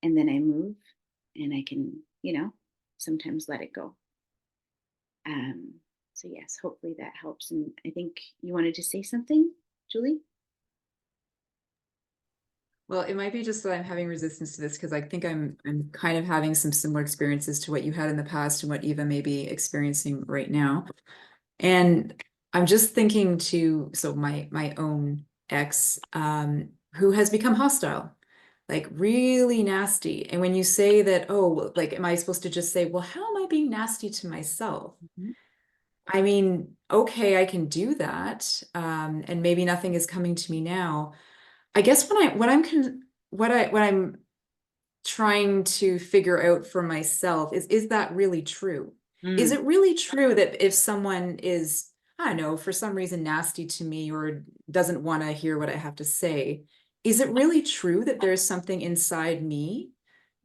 And then I move and I can, you know, sometimes let it go. So yes, hopefully that helps. And I think you wanted to say something, Julie? Well, it might be just that I'm having resistance to this because I think I'm kind of having some similar experiences to what you had in the past and what Eva may be experiencing right now. And I'm just thinking so my own ex, who has become hostile, like really nasty. And when you say that, oh, like, am I supposed to just say, well, how am I being nasty to myself? Mm-hmm. I mean, okay, I can do that. And maybe nothing is coming to me now. I guess what I'm trying to figure out for myself is that really true? Is it really true that if someone is, I don't know, for some reason nasty to me or doesn't want to hear what I have to say, is it really true that there's something inside me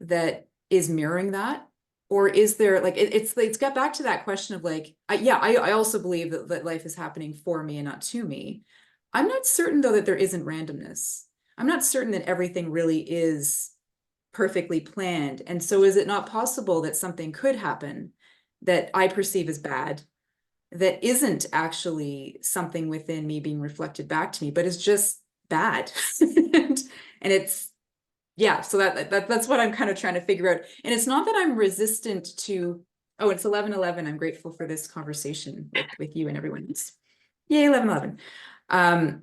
that is mirroring that? Or is there like it's got back to that question of like, I also believe that life is happening for me and not to me. I'm not certain though that there isn't randomness. I'm not certain that everything really is perfectly planned. And so is it not possible that something could happen that I perceive as bad that isn't actually something within me being reflected back to me, but is just bad? And it's, yeah, so that's what I'm kind of trying to figure out. And it's not that I'm resistant to, oh, it's 11:11. I'm grateful for this conversation with you and everyone else. Yay, 11:11.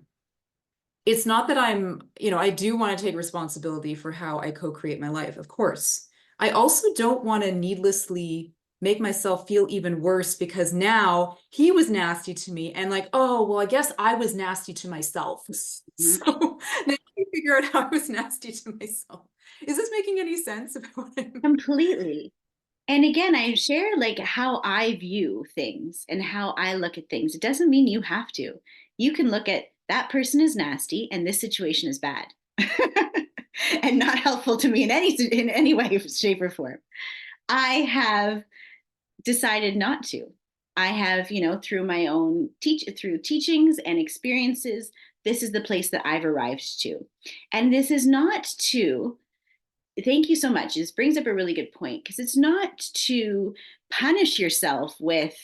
It's not that I'm, I do want to take responsibility for how I co-create my life, of course. I also don't want to needlessly make myself feel even worse because now he was nasty to me and like, oh, well, I guess I was nasty to myself. So then I figure out how I was nasty to myself. Is this making any sense about what I'm... Completely. And again, I share like how I view things and how I look at things. It doesn't mean you have to. You can look at that person is nasty and this situation is bad and not helpful to me in any way, shape, or form. I have decided not to. I have, through my own through teachings and experiences, this is the place that I've arrived to. And this is not to, thank you so much. This brings up a really good point because it's not to punish yourself with,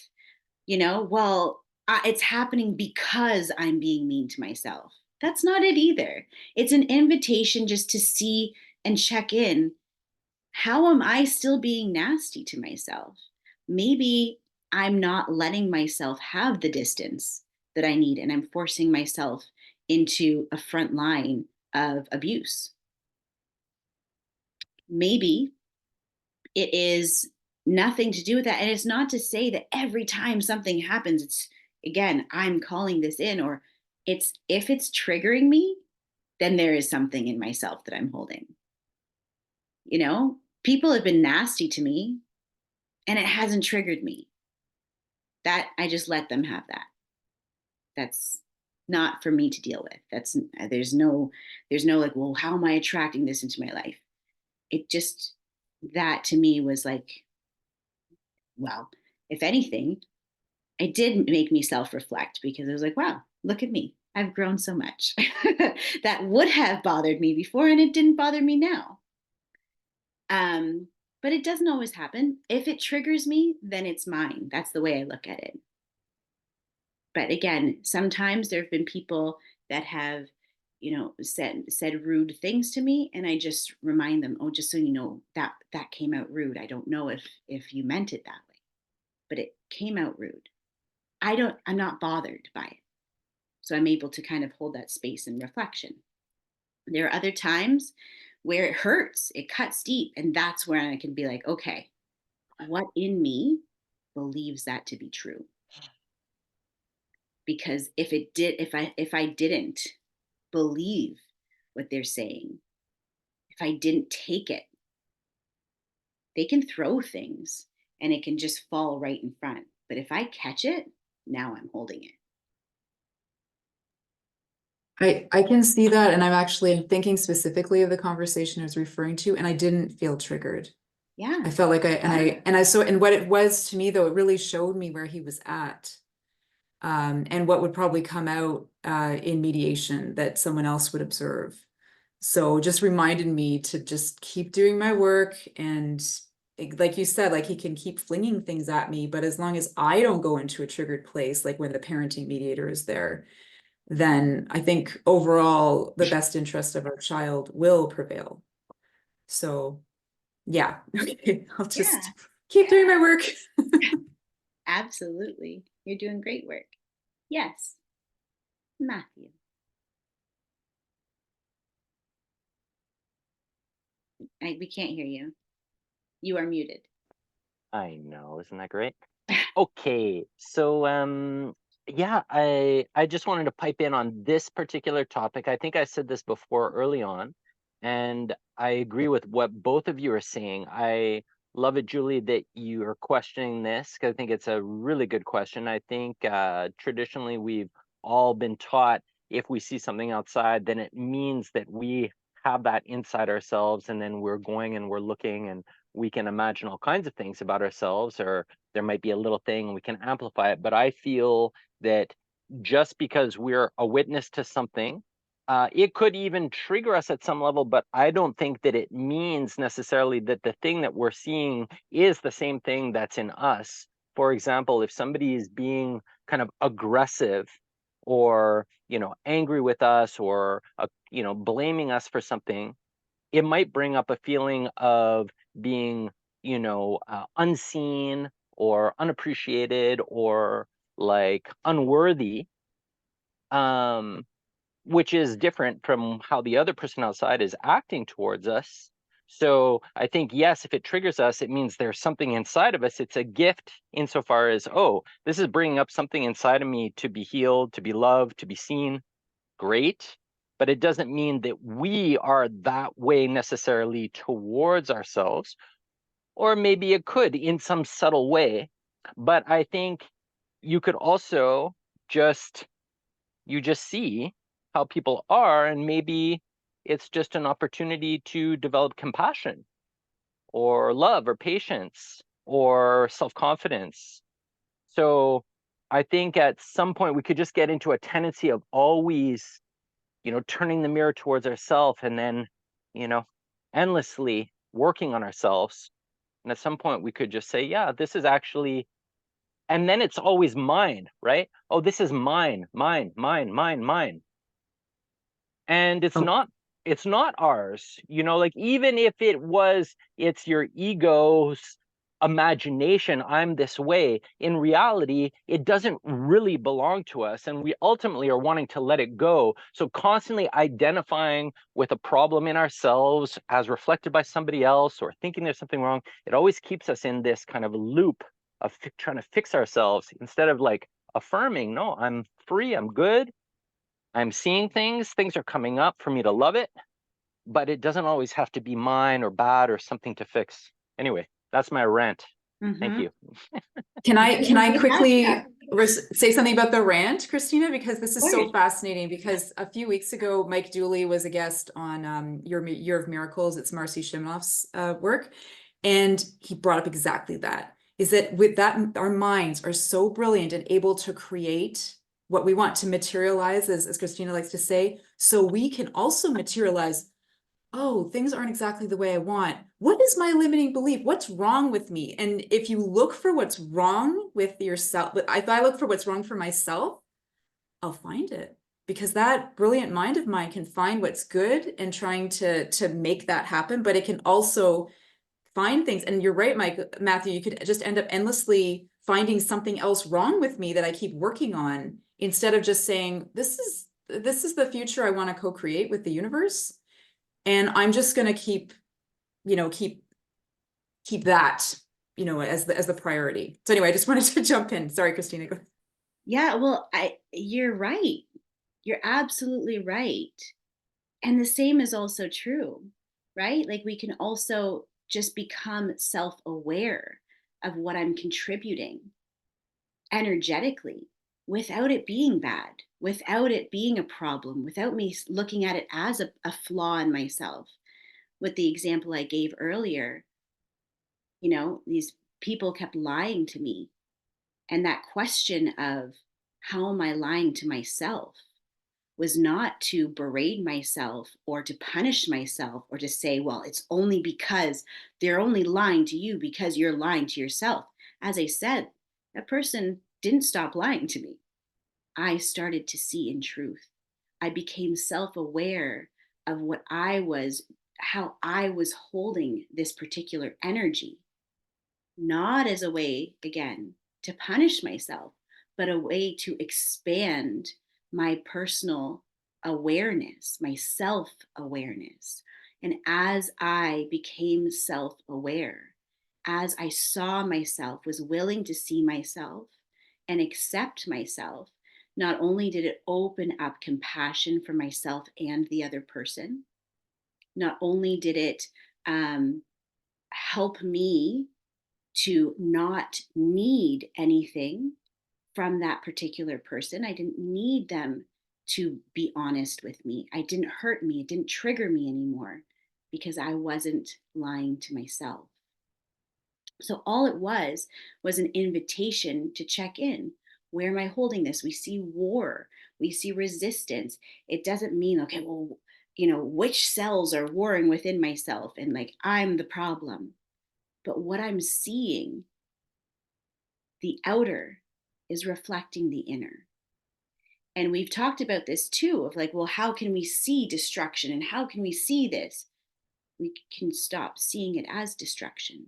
well, it's happening because I'm being mean to myself. That's not it either. It's an invitation just to see and check in. How am I still being nasty to myself? Maybe I'm not letting myself have the distance that I need, and I'm forcing myself into a front line of abuse. Maybe it is nothing to do with that. And it's not to say that every time something happens, it's, again, I'm calling this in, or it's, if it's triggering me, then there is something in myself that I'm holding. People have been nasty to me and it hasn't triggered me. That I just let them have that. That's not for me to deal with. There's no like, well, how am I attracting this into my life? It just, that to me was like, well, if anything, it did make me self-reflect because I was like, wow, look at me. I've grown so much. That would have bothered me before and it didn't bother me now. But it doesn't always happen. If it triggers me, then it's mine. That's the way I look at it. But again, sometimes there have been people that have, said rude things to me, and I just remind them, oh, just so you know, that came out rude. I don't know if you meant it that way, but it came out rude. I'm not bothered by it. So I'm able to kind of hold that space and reflection. There are other times where it hurts, it cuts deep, and that's where I can be like, okay, what in me believes that to be true? Because if I didn't believe what they're saying, if I didn't take it, they can throw things and it can just fall right in front. But if I catch it, now I'm holding it. I can see that, and I'm actually thinking specifically of the conversation I was referring to, and I didn't feel triggered. Yeah. I felt like and what it was to me though, it really showed me where he was at. And what would probably come out in mediation that someone else would observe. So just reminded me to just keep doing my work. And like you said, like he can keep flinging things at me, but as long as I don't go into a triggered place, like when the parenting mediator is there, then I think overall the best interest of our child will prevail. So yeah, okay, I'll just keep doing my work. Absolutely. You're doing great work. Yes. Matthew. We can't hear you. You are muted. I know, isn't that great? Okay, so yeah, I just wanted to pipe in on this particular topic. I think I said this before early on, and I agree with what both of you are saying. I love it, Julie, that you are questioning this, because I think it's a really good question. I think traditionally we've all been taught if we see something outside, then it means that we have that inside ourselves, and then we're going and we're looking and we can imagine all kinds of things about ourselves, or there might be a little thing we can amplify it. But I feel that just because we're a witness to something, it could even trigger us at some level, but I don't think that it means necessarily that the thing that we're seeing is the same thing that's in us. For example, if somebody is being kind of aggressive or, angry with us, or, blaming us for something, it might bring up a feeling of being, unseen or unappreciated or like unworthy. Which is different from how the other person outside is acting towards us. So I think, yes, if it triggers us, it means there's something inside of us. It's a gift insofar as, oh, this is bringing up something inside of me to be healed, to be loved, to be seen. Great. But it doesn't mean that we are that way necessarily towards ourselves. Or maybe it could in some subtle way. But I think you could also just see how people are, and maybe it's just an opportunity to develop compassion or love or patience or self-confidence. So I think at some point we could just get into a tendency of always, turning the mirror towards ourselves, and then, endlessly working on ourselves. And at some point we could just say, yeah, this is actually, and then it's always mine, right? Oh, this is mine, mine, mine, mine, mine. And it's not ours, like, even if it's your ego's imagination, I'm this way, in reality it doesn't really belong to us, and we ultimately are wanting to let it go. So constantly identifying with a problem in ourselves as reflected by somebody else, or thinking there's something wrong, it always keeps us in this kind of loop of trying to fix ourselves, instead of like affirming, no, I'm free, I'm good, I'm seeing things are coming up for me to love it, but it doesn't always have to be mine or bad or something to fix. Anyway, that's my rant. Thank you. Can I quickly say something about the rant, Christina? Because this is so fascinating, because a few weeks ago, Mike Dooley was a guest on Your Year of Miracles. It's Marcy Shimonoff's work. And he brought up exactly that, is that with that, our minds are so brilliant and able to create what we want to materialize, as Christina likes to say, so we can also materialize, oh, things aren't exactly the way I want. What is my limiting belief? What's wrong with me? And if you look for what's wrong with yourself, if I look for what's wrong for myself, I'll find it. Because that brilliant mind of mine can find what's good and trying to make that happen, but it can also find things. And you're right, Matthew, you could just end up endlessly finding something else wrong with me that I keep working on, instead of just saying, this is the future I want to co-create with the universe. And I'm just going to keep that, as the priority. So anyway, I just wanted to jump in. Sorry, Christina. Yeah, well, you're right. You're absolutely right. And the same is also true, right? Like, we can also just become self-aware of what I'm contributing energetically, without it being bad, without it being a problem, without me looking at it as a flaw in myself. With the example I gave earlier, these people kept lying to me. And that question of, how am I lying to myself, was not to berate myself or to punish myself or to say, well, it's only because they're only lying to you because you're lying to yourself. As I said, that person didn't stop lying to me. I started to see in truth. I became self-aware of how I was holding this particular energy, not as a way, again, to punish myself, but a way to expand my personal awareness, my self-awareness. And as I became self-aware, as I saw myself, was willing to see myself and accept myself, not only did it open up compassion for myself and the other person, not only did it help me to not need anything from that particular person. I didn't need them to be honest with me. I didn't hurt me. It didn't trigger me anymore because I wasn't lying to myself. So all it was an invitation to check in. Where am I holding this? We see war, we see resistance. It doesn't mean, okay, well, which cells are warring within myself and like I'm the problem. But what I'm seeing, the outer is reflecting the inner. And we've talked about this too of like, well, how can we see destruction and how can we see this? We can stop seeing it as destruction.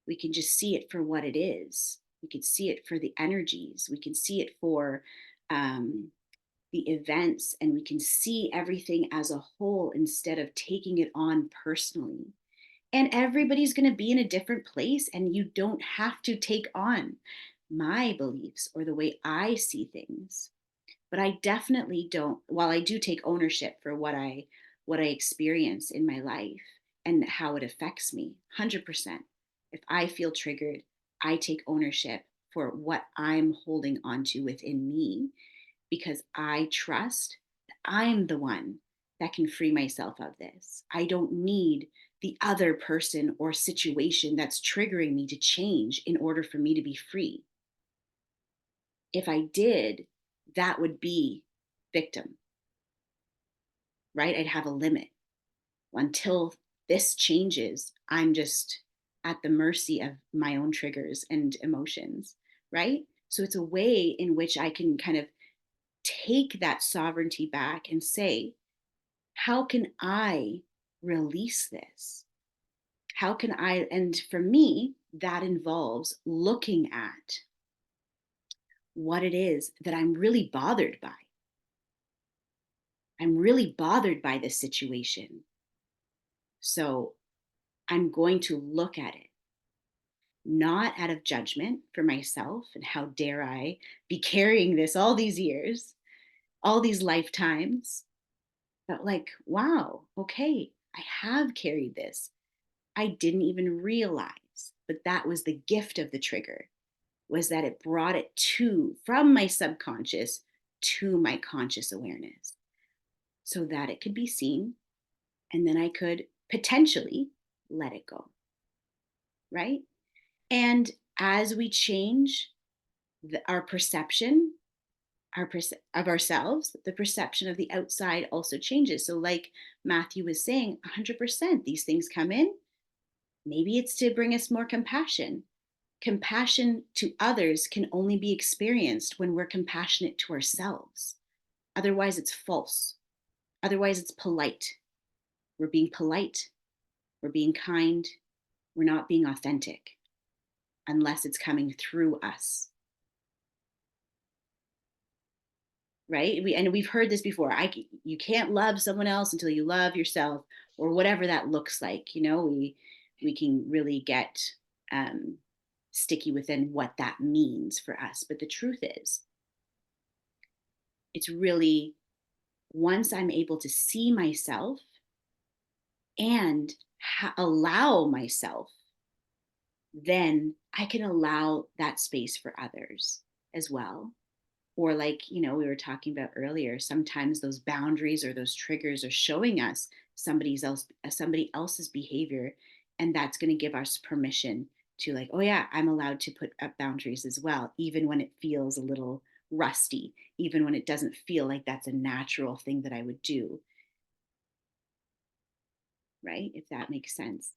We can just see it for what it is. We can see it for the energies. We can see it for the events, and we can see everything as a whole instead of taking it on personally. And everybody's going to be in a different place, and you don't have to take on my beliefs or the way I see things. But I definitely don't, while I do take ownership for what I experience in my life and how it affects me, 100%. If I feel triggered, I take ownership for what I'm holding onto within me because I trust that I'm the one that can free myself of this. I don't need the other person or situation that's triggering me to change in order for me to be free. If I did, that would be victim, right? I'd have a limit. Until this changes, I'm just at the mercy of my own triggers and emotions, right? So it's a way in which I can kind of take that sovereignty back and say, how can I release this? How can I, and for me, that involves looking at what it is that I'm really bothered by. I'm really bothered by this situation. So I'm going to look at it, not out of judgment for myself and how dare I be carrying this all these years, all these lifetimes, but like, wow, okay, I have carried this. I didn't even realize, but that was the gift of the trigger, was that it brought it from my subconscious to my conscious awareness so that it could be seen. And then I could potentially let it go. Right. And as we change our perception, of ourselves, the perception of the outside also changes. So, like Matthew was saying, 100%, these things come in. Maybe it's to bring us more compassion. Compassion to others can only be experienced when we're compassionate to ourselves. Otherwise, it's false. Otherwise, it's polite. We're being polite. We're being kind. We're not being authentic unless it's coming through us. Right? We've heard this before. You can't love someone else until you love yourself, or whatever that looks like. We can really get sticky within what that means for us. But the truth is, it's really, once I'm able to see myself and allow myself, then I can allow that space for others as well. Or like, we were talking about earlier, sometimes those boundaries or those triggers are showing us somebody else's behavior. And that's going to give us permission to like, oh yeah, I'm allowed to put up boundaries as well, even when it feels a little rusty, even when it doesn't feel like that's a natural thing that I would do. Right? If that makes sense.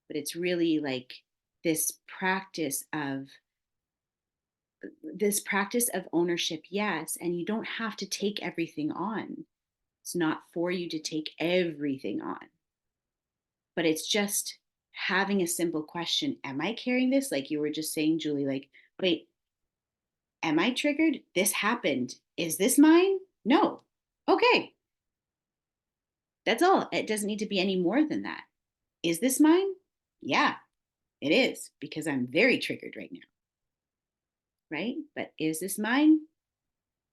But it's really like this practice of ownership, yes. And you don't have to take everything on. It's not for you to take everything on. But it's just having a simple question. Am I carrying this? Like you were just saying, Julie, like, wait, am I triggered? This happened. Is this mine? No. Okay. That's all. It doesn't need to be any more than that. Is this mine? Yeah, it is, because I'm very triggered right now. Right? But is this mine?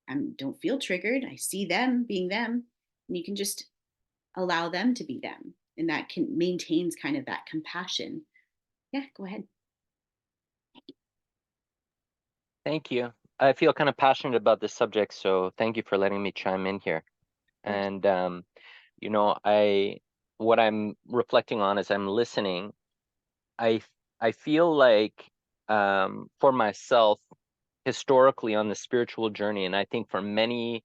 I don't feel triggered. I see them being them, and you can just allow them to be them, and that maintains kind of that compassion Yeah, go ahead. Thank you. I feel kind of passionate about this subject, so thank you for letting me chime in here. Of course. And you know, what I'm reflecting on as I'm listening, I feel like for myself, historically on the spiritual journey, and I think for many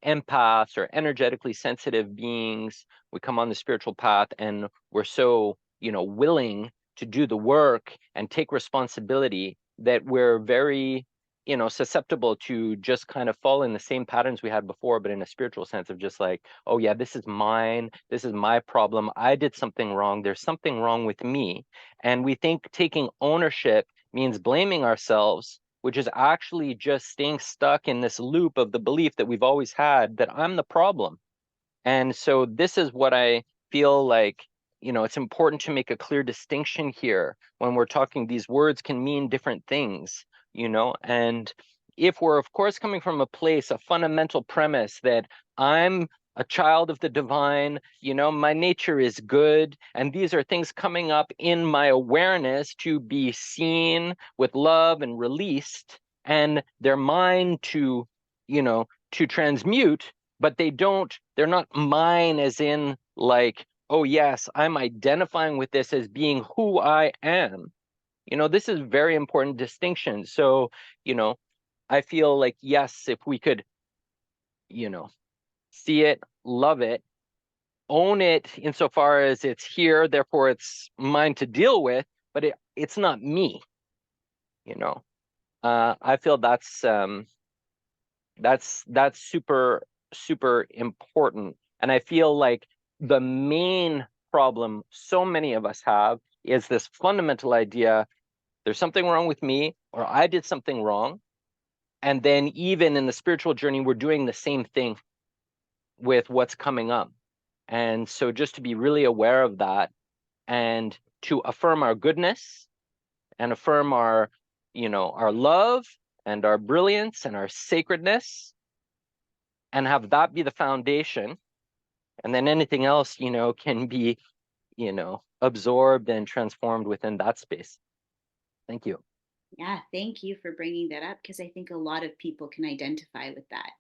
empaths or energetically sensitive beings, we come on the spiritual path and we're so, you know, willing to do the work and take responsibility that we're very, you know, susceptible to just kind of fall in the same patterns we had before, but in a spiritual sense of just like, oh yeah, this is mine, this is my problem, I did something wrong, there's something wrong with me. And we think taking ownership means blaming ourselves, which is actually just staying stuck in this loop of the belief that we've always had that I'm the problem. And so this is what I feel like, you know, it's important to make a clear distinction here when we're talking. These words can mean different things, you know, and if we're, of course, coming from a place, a fundamental premise that I'm a child of the divine, you know, my nature is good, and these are things coming up in my awareness to be seen with love and released, and they're mine to, you know, to transmute, but they're not mine as in like, oh yes, I'm identifying with this as being who I am. You know, this is very important distinction. So, you know, I feel like, yes, if we could, you know, see it, love it, own it insofar as it's here, therefore it's mine to deal with, but it's not me, you know. I feel that's super, super important. And I feel like the main problem so many of us have is this fundamental idea, there's something wrong with me, or I did something wrong. And then even in the spiritual journey, we're doing the same thing with what's coming up. And so just to be really aware of that and to affirm our goodness and affirm our, you know, our love and our brilliance and our sacredness, and have that be the foundation. And then anything else, you know, can be, you know, absorbed and transformed within that space. Thank you. Yeah, thank you for bringing that up, because I think a lot of people can identify with that.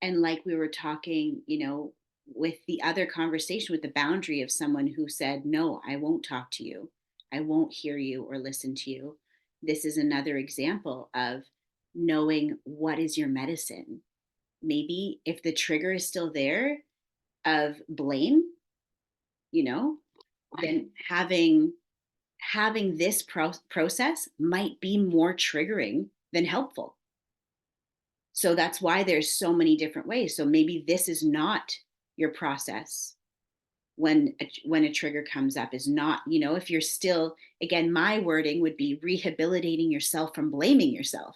And like we were talking, you know, with the other conversation, with the boundary of someone who said, no, I won't talk to you, I won't hear you or listen to you. This is another example of knowing what is your medicine. Maybe if the trigger is still there of blame, you know, then having this process might be more triggering than helpful. So that's why there's so many different ways. So maybe this is not your process when a trigger comes up, is not, you know, if you're still, again, my wording would be rehabilitating yourself from blaming yourself,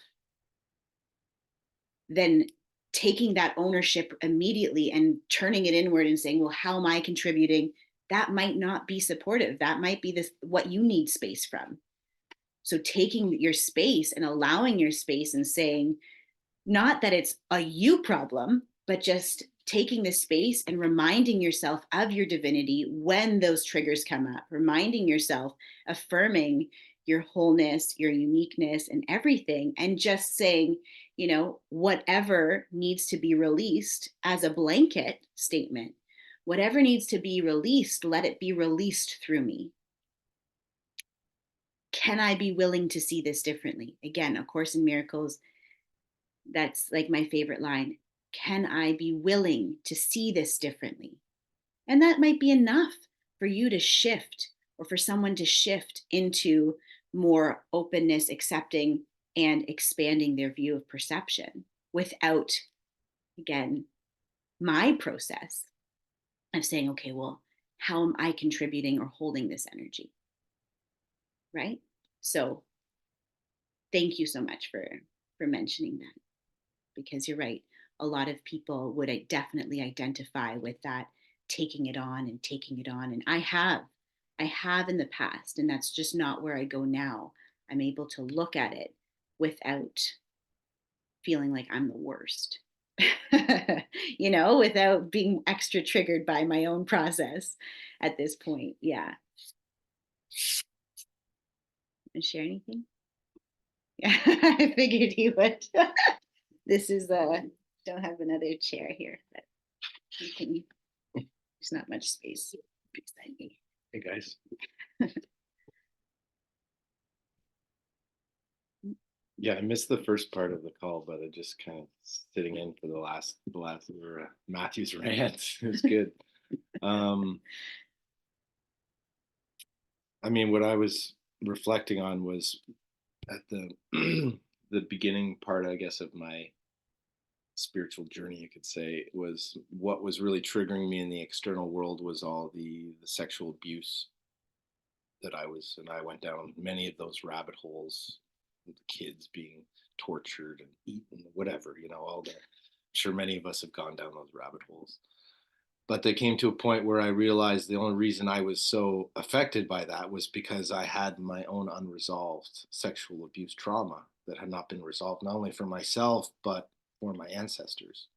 then taking that ownership immediately and turning it inward and saying, well, how am I contributing? That might not be supportive. That might be this what you need space from. So taking your space and allowing your space and saying, not that it's a you problem, but just taking the space and reminding yourself of your divinity when those triggers come up, reminding yourself, affirming your wholeness, your uniqueness, and everything, and just saying, you know, whatever needs to be released as a blanket statement, whatever needs to be released, let it be released through me. Can I be willing to see this differently? Again, A Course in Miracles, that's like my favorite line. Can I be willing to see this differently? And that might be enough for you to shift, or for someone to shift into more openness, accepting, and expanding their view of perception without, again, my process of saying, okay, well, how am I contributing or holding this energy? Right? So thank you so much for mentioning that, because you're right. A lot of people would definitely identify with that, taking it on and taking it on. And I have in the past, and that's just not where I go now. I'm able to look at it without feeling like I'm the worst, you know, without being extra triggered by my own process at this point. Yeah. And share anything? Yeah, I figured he would. This is don't have another chair here, but you can, there's not much space beside me. Hey guys. Yeah, I missed the first part of the call, but I just kind of sitting in for the last Matthew's rant. It was good. I mean, what I was reflecting on was at the the beginning part, I guess, of my spiritual journey, you could say, was what was really triggering me in the external world was all the sexual abuse that and I went down many of those rabbit holes, the kids being tortured and eaten, whatever, all the, I'm sure many of us have gone down those rabbit holes. But they came to a point where I realized the only reason I was so affected by that was because I had my own unresolved sexual abuse trauma that had not been resolved, not only for myself, but for my ancestors.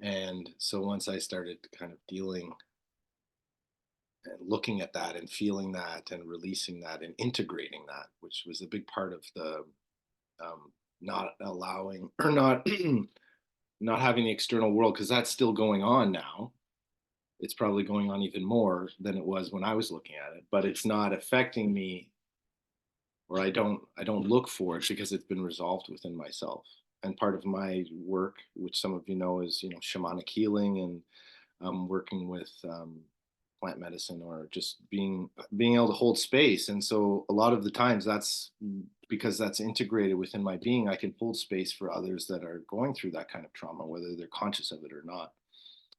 And so once I started kind of dealing and looking at that and feeling that and releasing that and integrating that, which was a big part of the not allowing or not not having the external world, because that's still going on now. It's probably going on even more than it was when I was looking at it, but it's not affecting me, or I don't look for it because it's been resolved within myself. And part of my work, which some of you know, is shamanic healing and working with plant medicine, or just being able to hold space. And so a lot of the times that's because that's integrated within my being. I can hold space for others that are going through that kind of trauma, whether they're conscious of it or not.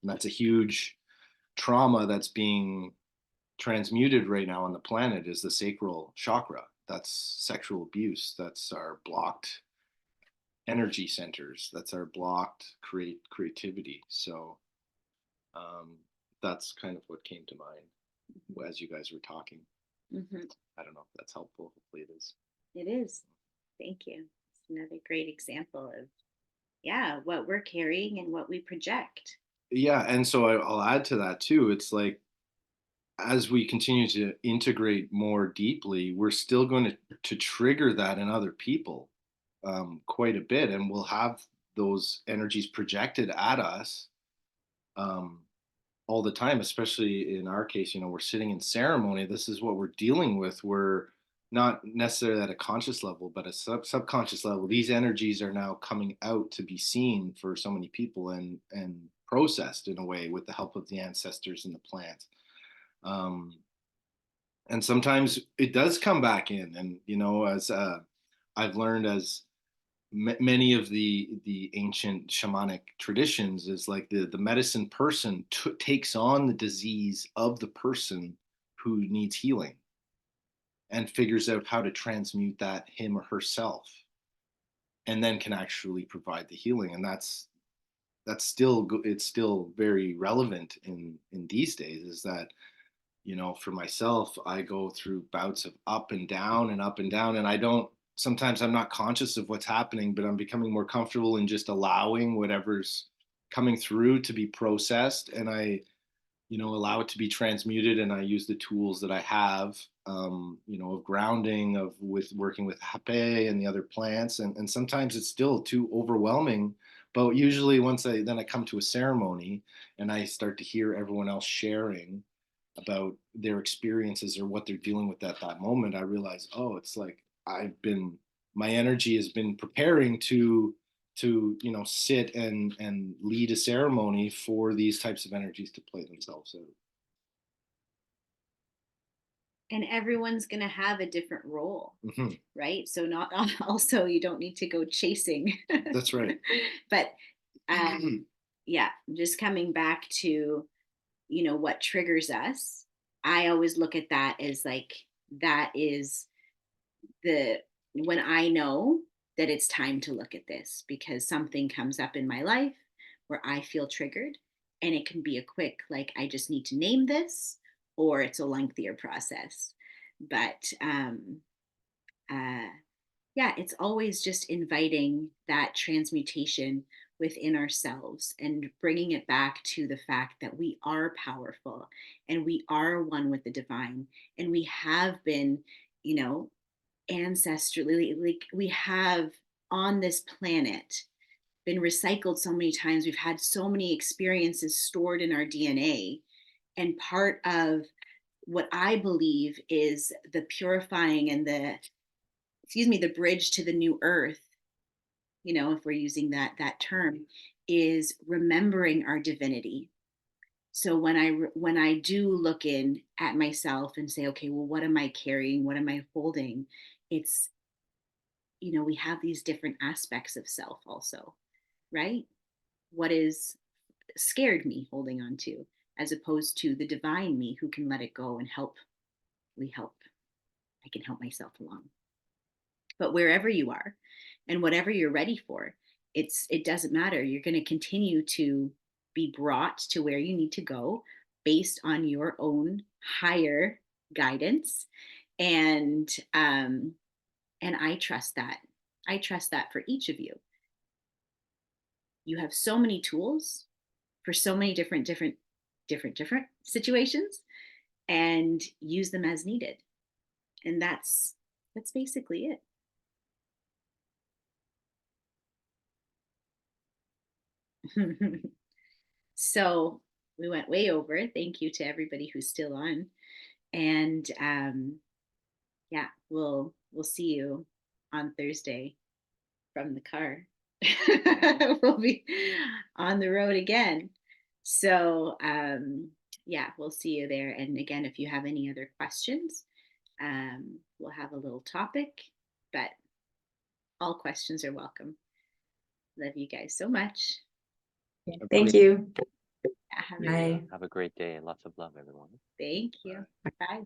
And that's a huge trauma that's being transmuted right now on the planet, is the sacral chakra. That's sexual abuse. That's our blocked energy centers. That's our blocked creativity. So that's kind of what came to mind as you guys were talking. Mm-hmm. I don't know if that's helpful. Hopefully it is. It is. Thank you. It's another great example of, what we're carrying and what we project. Yeah, and so I'll add to that too. It's like, as we continue to integrate more deeply, we're still going to trigger that in other people quite a bit, and we'll have those energies projected at us all the time. Especially in our case, we're sitting in ceremony. This is what we're dealing with. We're not necessarily at a conscious level, but a subconscious level. These energies are now coming out to be seen for so many people and processed in a way with the help of the ancestors and the plants. And sometimes it does come back in, and as I've learned, as many of the ancient shamanic traditions, is like the medicine person takes on the disease of the person who needs healing and figures out how to transmute that, him or herself, and then can actually provide the healing. And that's still it's still very relevant in these days, is that for myself, I go through bouts of up and down and up and down, and sometimes I'm not conscious of what's happening, but I'm becoming more comfortable in just allowing whatever's coming through to be processed, and I allow it to be transmuted, and I use the tools that I have, of grounding, with working with hape and the other plants, and sometimes it's still too overwhelming. But usually once I come to a ceremony and I start to hear everyone else sharing about their experiences or what they're dealing with at that moment, I realize, oh, it's like my energy has been preparing to sit and lead a ceremony for these types of energies to play themselves out. And everyone's going to have a different role, Mm-hmm. right? So not also, you don't need to go chasing. That's right. But just coming back to, what triggers us, I always look at that as like, that is when I know that it's time to look at this, because something comes up in my life where I feel triggered, and it can be a quick, like, I just need to name this, or it's a lengthier process. But it's always just inviting that transmutation within ourselves and bringing it back to the fact that we are powerful and we are one with the divine, and we have been you know, ancestrally, like we have on this planet been recycled so many times. We've had so many experiences stored in our DNA. And part of what I believe is the purifying and the bridge to the new earth, you know, if we're using that term, is remembering our divinity. So when I do look in at myself and say, okay, well, what am I carrying? What am I holding? It's, you know, we have these different aspects of self also, right? What is scared me holding on to, as opposed to the divine me who can let it go and help. I can help myself along. But wherever you are and whatever you're ready for, it doesn't matter. You're going to continue to be brought to where you need to go based on your own higher guidance. And I trust that. I trust that for each of you. You have so many tools for so many different situations, and use them as needed. And that's basically it. So we went way over. Thank you to everybody who's still on. And yeah, we'll see you on Thursday from the car. We'll be on the road again. So yeah, we'll see you there. And again, if you have any other questions, we'll have a little topic, but all questions are welcome. Love you guys so much. Thank you. Have Bye. Have a great day and lots of love, everyone. Thank you. Bye.